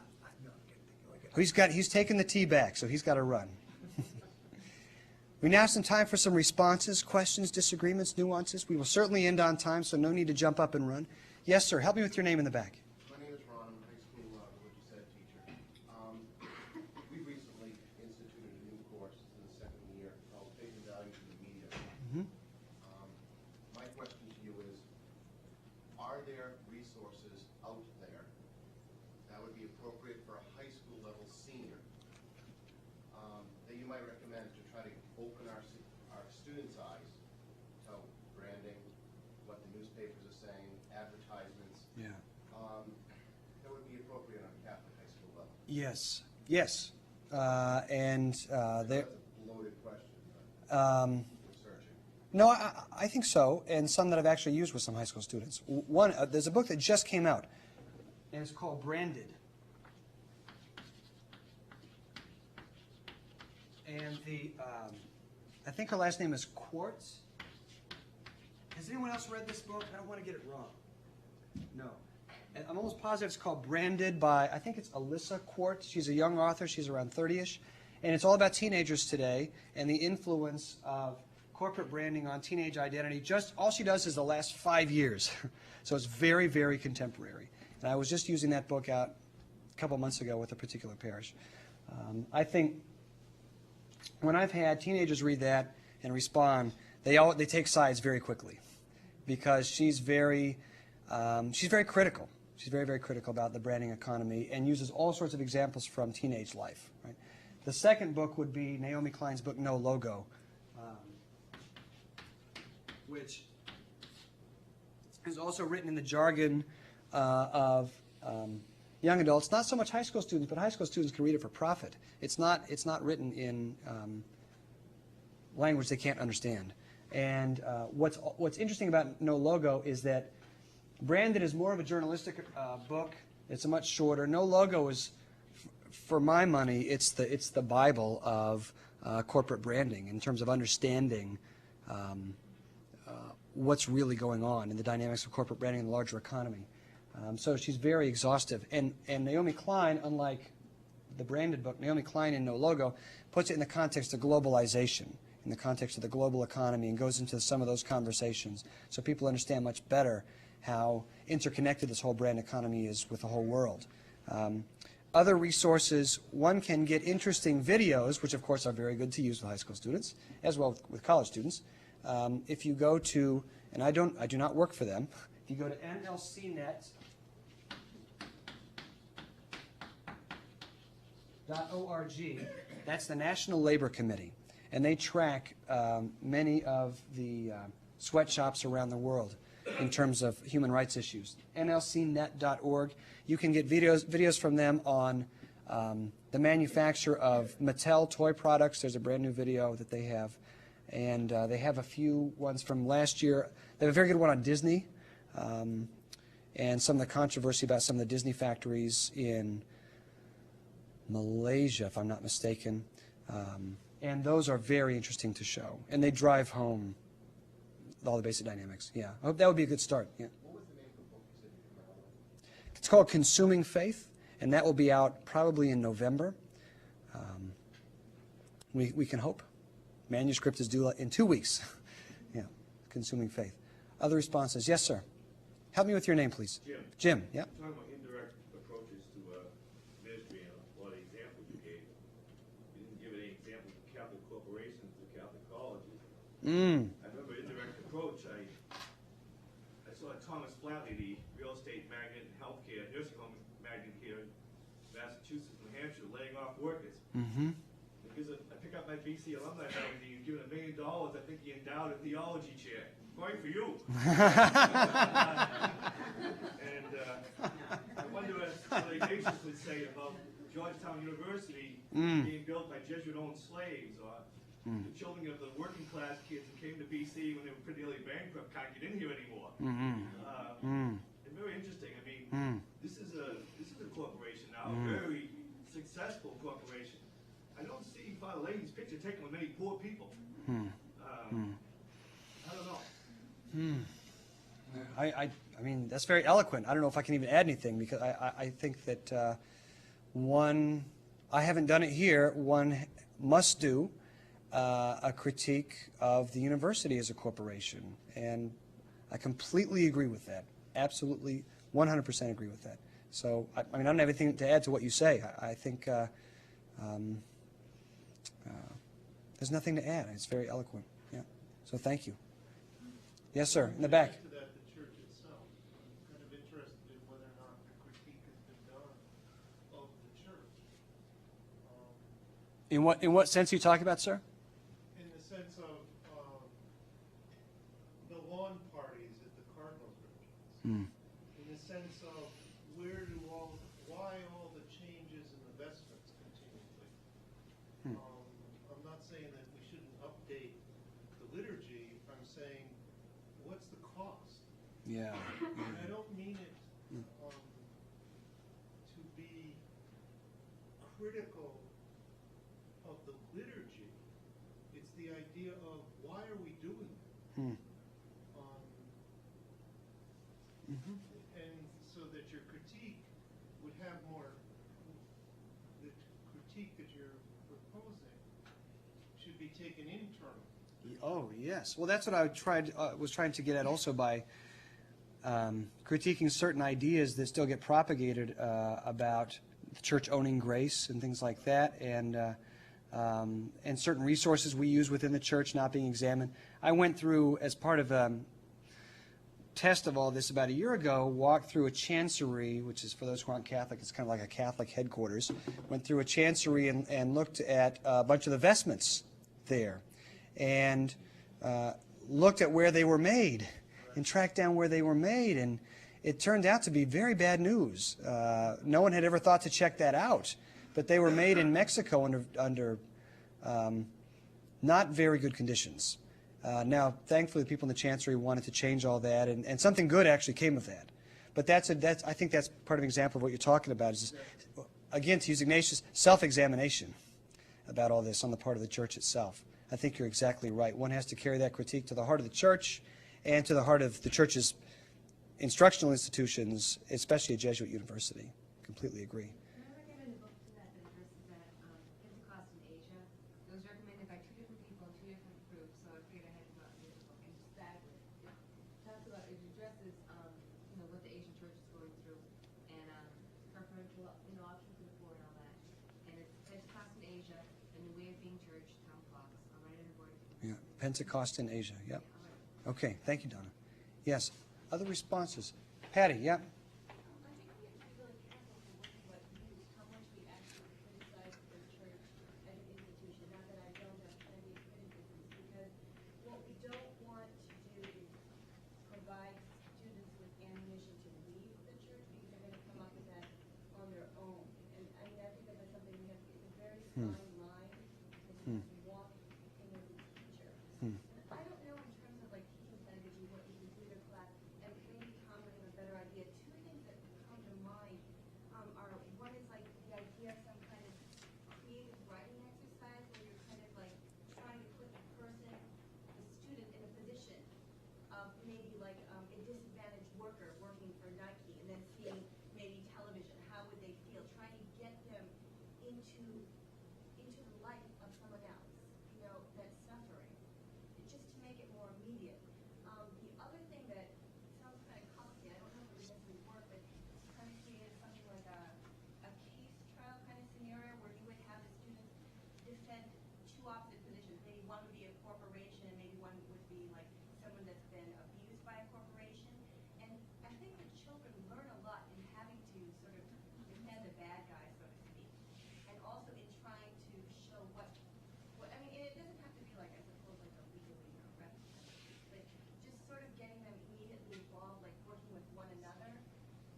He's taken the tea back, so he's got to run. We now have some time for some responses, questions, disagreements, nuances. We will certainly end on time, so no need to jump up and run. Yes, sir. Help me with your name in the back. My name is Ron. I'm a high school religious ed teacher. We recently instituted a new course in the second year called Faith and Values in the Media. My question to you is, are there resources out there that would be appropriate for a high school level senior that you might recommend to try to open our students' eyes to branding, what the newspapers are saying, advertisements, that would be appropriate on a Catholic high school level? Yes. Yes. That's a loaded question, but researching. No, I think so, and some that I've actually used with some high school students. One, there's a book that just came out, and it's called Branded. And I think her last name is Quartz. Has anyone else read this book? I don't want to get it wrong. No. And I'm almost positive it's called Branded by, I think it's Alyssa Quartz. She's a young author. She's around 30-ish. And it's all about teenagers today and the influence of corporate branding on teenage identity. Just all she does is the last 5 years. So it's very, very contemporary. And I was just using that book out a couple months ago with a particular parish. I think when I've had teenagers read that and respond, they take sides very quickly because she's very critical. She's very, very critical about the branding economy and uses all sorts of examples from teenage life. Right? The second book would be Naomi Klein's book, No Logo, which is also written in the jargon of young adults, not so much high school students, but high school students can read it for profit. It's not written in language they can't understand. And what's interesting about No Logo is that Branded is more of a journalistic book. It's a much shorter. No Logo is, for my money, it's the Bible of corporate branding in terms of understanding what's really going on in the dynamics of corporate branding in the larger economy. So she's very exhaustive. And Naomi Klein, unlike the branded book, Naomi Klein in No Logo, puts it in the context of globalization, in the context of the global economy, and goes into some of those conversations so people understand much better how interconnected this whole brand economy is with the whole world. Other resources, one can get interesting videos, which of course are very good to use with high school students, as well with college students. If you go to, and I do not work for them, if you go to nlcnet.org, that's the National Labor Committee, and they track many of the sweatshops around the world in terms of human rights issues. nlcnet.org. You can get videos from them on the manufacture of Mattel toy products. There's a brand new video that they have. And they have a few ones from last year. They have a very good one on Disney and some of the controversy about some of the Disney factories in Malaysia, if I'm not mistaken. And those are very interesting to show. And they drive home all the basic dynamics. Yeah, I hope that would be a good start. Yeah. What was the name of the book you said you came out with? It's called Consuming Faith, and that will be out probably in November. We can hope. Manuscript is due in 2 weeks. Yeah, Consuming Faith. Other responses? Yes, sir. Help me with your name, please. Jim. Jim, yeah. Talking about indirect approaches to ministry and a lot of examples you gave. You didn't give any examples of Catholic corporations or Catholic colleges. I remember indirect approach. I saw Thomas Flatley, the real estate magnate and healthcare nursing home magnate here in Massachusetts, New Hampshire, laying off workers. Because I pick up my BC alumni magazine, given $1 million, I think he endowed a theology chair. Going for you. And I wonder what the Ignatius would say about Georgetown University being built by Jesuit-owned slaves, or the children of the working class kids who came to BC when they were pretty nearly bankrupt can't get in here anymore. It's very interesting. I mean, this is a corporation now, a very successful corporation. I don't see Father Leahy's picture taken with many poor people. I don't know. I mean, that's very eloquent. I don't know if I can even add anything, because I think that one, I haven't done it here, one must do a critique of the university as a corporation. And I completely agree with that. Absolutely, 100% agree with that. So, I mean, I don't have anything to add to what you say. I think there's nothing to add. It's very eloquent. Yeah. So thank you. Yes, sir. In the back. To that, the church itself. I'm kind of interested in whether or not the critique has been done of the church. In what sense are you talking about, sir? In the sense of the lawn parties at the Cardinals Churches. In the sense of why all the changes in the vestments continually. I'm not saying that we shouldn't update the liturgy. I'm saying, what's the cost? Yeah. And I don't mean it to be critical of the liturgy. It's the idea of, why are we doing it? And so that your critique would have more, the critique that you're proposing should be taken internally. Oh, yes. Well, that's what I was trying to get at also by critiquing certain ideas that still get propagated about the church owning grace and things like that, and certain resources we use within the church not being examined. I went through, as part of a test of all this about a year ago, walked through a chancery, which is, for those who aren't Catholic, it's kind of like a Catholic headquarters. Went through a chancery and looked at a bunch of the vestments there, and looked at where they were made and tracked down where they were made, and it turned out to be very bad news. No one had ever thought to check that out, but they were made in Mexico under not very good conditions. Now, thankfully, the people in the chancery wanted to change all that, and something good actually came of that. But I think that's part of an example of what you're talking about, is, again, to use Ignatius, self-examination about all this on the part of the church itself. I think you're exactly right. One has to carry that critique to the heart of the church and to the heart of the church's instructional institutions, especially a Jesuit university. Completely agree. Can I recommend a book to that addresses that Pentecost in Asia? It was recommended by 2 different people in 2 different groups, so I figured I had to go out and read the book. And it's fabulous. It talks about, it addresses, what the Asian church is going through, and preferential, option for the poor and all that. And it's Pentecost in Asia, and the way of being church, Tom Fox. I'll write it in word. Yeah, Pentecost in Asia. Yep. I'll write it. Okay. Thank you, Donna. Yes. Other responses? Patty. Yeah. I think we have to be really careful to look at what news, how much we actually criticize the church as an institution. Not that I don't have plenty of criticisms, because what we don't want to do is provide students with ammunition to leave the church because they're going to come up with that on their own. And I mean, I think that that's something we have to, it's a very fine line that you have to walk in as a teacher. I don't know in terms of like teaching strategy what you can do to class, and maybe Tom would have a better idea. 2 things that come to mind are, one is like the idea of some kind of creative writing exercise where you're kind of like trying to put the person, the student, in a position of maybe like a disadvantaged worker working for Nike and then seeing maybe television. How would they feel? Trying to get them into the life of someone else, that's suffering, just to make it more immediate. The other thing that sounds kind of complicated, I don't know if it would necessarily work, but kind of create something like a case trial kind of scenario where you would have the students defend 2 opposite positions. Maybe one would be a corporation, and maybe one would be like someone that's been abused by a corporation. And I think that children learn a lot in having to sort of defend the bad guy, so to speak, and also in trying to show what I mean, and it doesn't have to be like, I suppose, like a legally representative, but just sort of getting them immediately involved, like working with one another,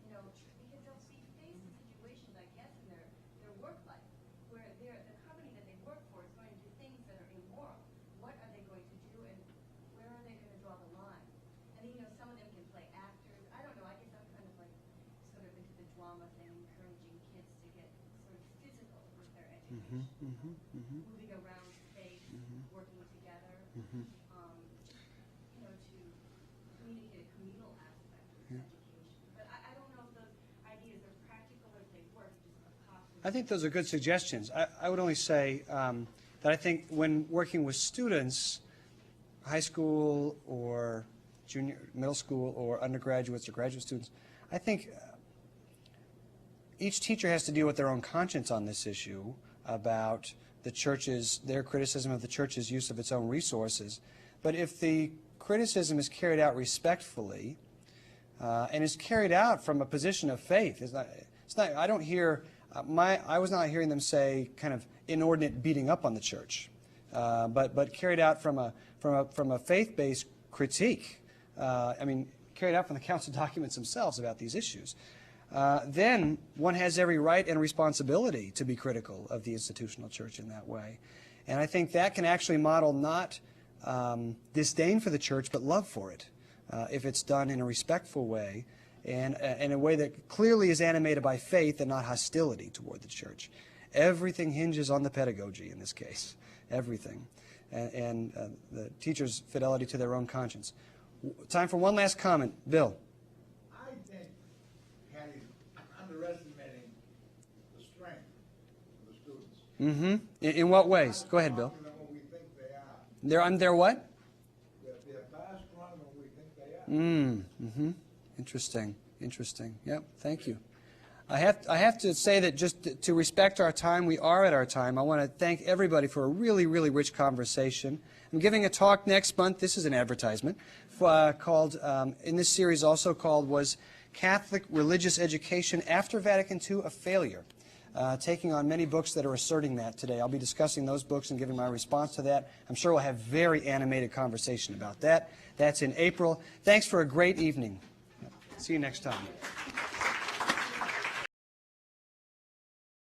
because they'll be faced with situations, I guess, in their work life, where the company that they work for is going to do things that are immoral. What are they going to do, and where are they going to draw the line? And then, some of them can play actors. I don't know, I guess I'm kind of like sort of into the drama thing, encouraging kids to get sort of physical with their education. Moving around space, working together, to communicate a communal aspect of education. But I don't know if those ideas are practical or if they work, just a possible. I think those are good suggestions. I would only say that I think when working with students, high school or middle school or undergraduates or graduate students, I think each teacher has to deal with their own conscience on this issue about their criticism of the church's use of its own resources. But if the criticism is carried out respectfully and is carried out from a position of faith, I don't hear, I was not hearing them say kind of inordinate beating up on the church, but carried out from a faith-based critique. Carried out from the council documents themselves about these issues. Then one has every right and responsibility to be critical of the institutional church in that way. And I think that can actually model not disdain for the church, but love for it, if it's done in a respectful way and in a way that clearly is animated by faith and not hostility toward the church. Everything hinges on the pedagogy in this case, everything, and the teacher's fidelity to their own conscience. Time for one last comment. Bill. I think Patty's underestimating the strength of the students. In what ways? Go ahead, Bill. Stronger than what we think they are. They're what? They're far stronger than we think they are. Interesting. Yep, thank you. I have to say that just to respect our time, we are at our time. I want to thank everybody for a really, really rich conversation. I'm giving a talk next month. This is an advertisement called, in this series also called, was Catholic Religious Education After Vatican II a Failure? Taking on many books that are asserting that today. I'll be discussing those books and giving my response to that. I'm sure we'll have very animated conversation about that. That's in April. Thanks for a great evening. See you next time.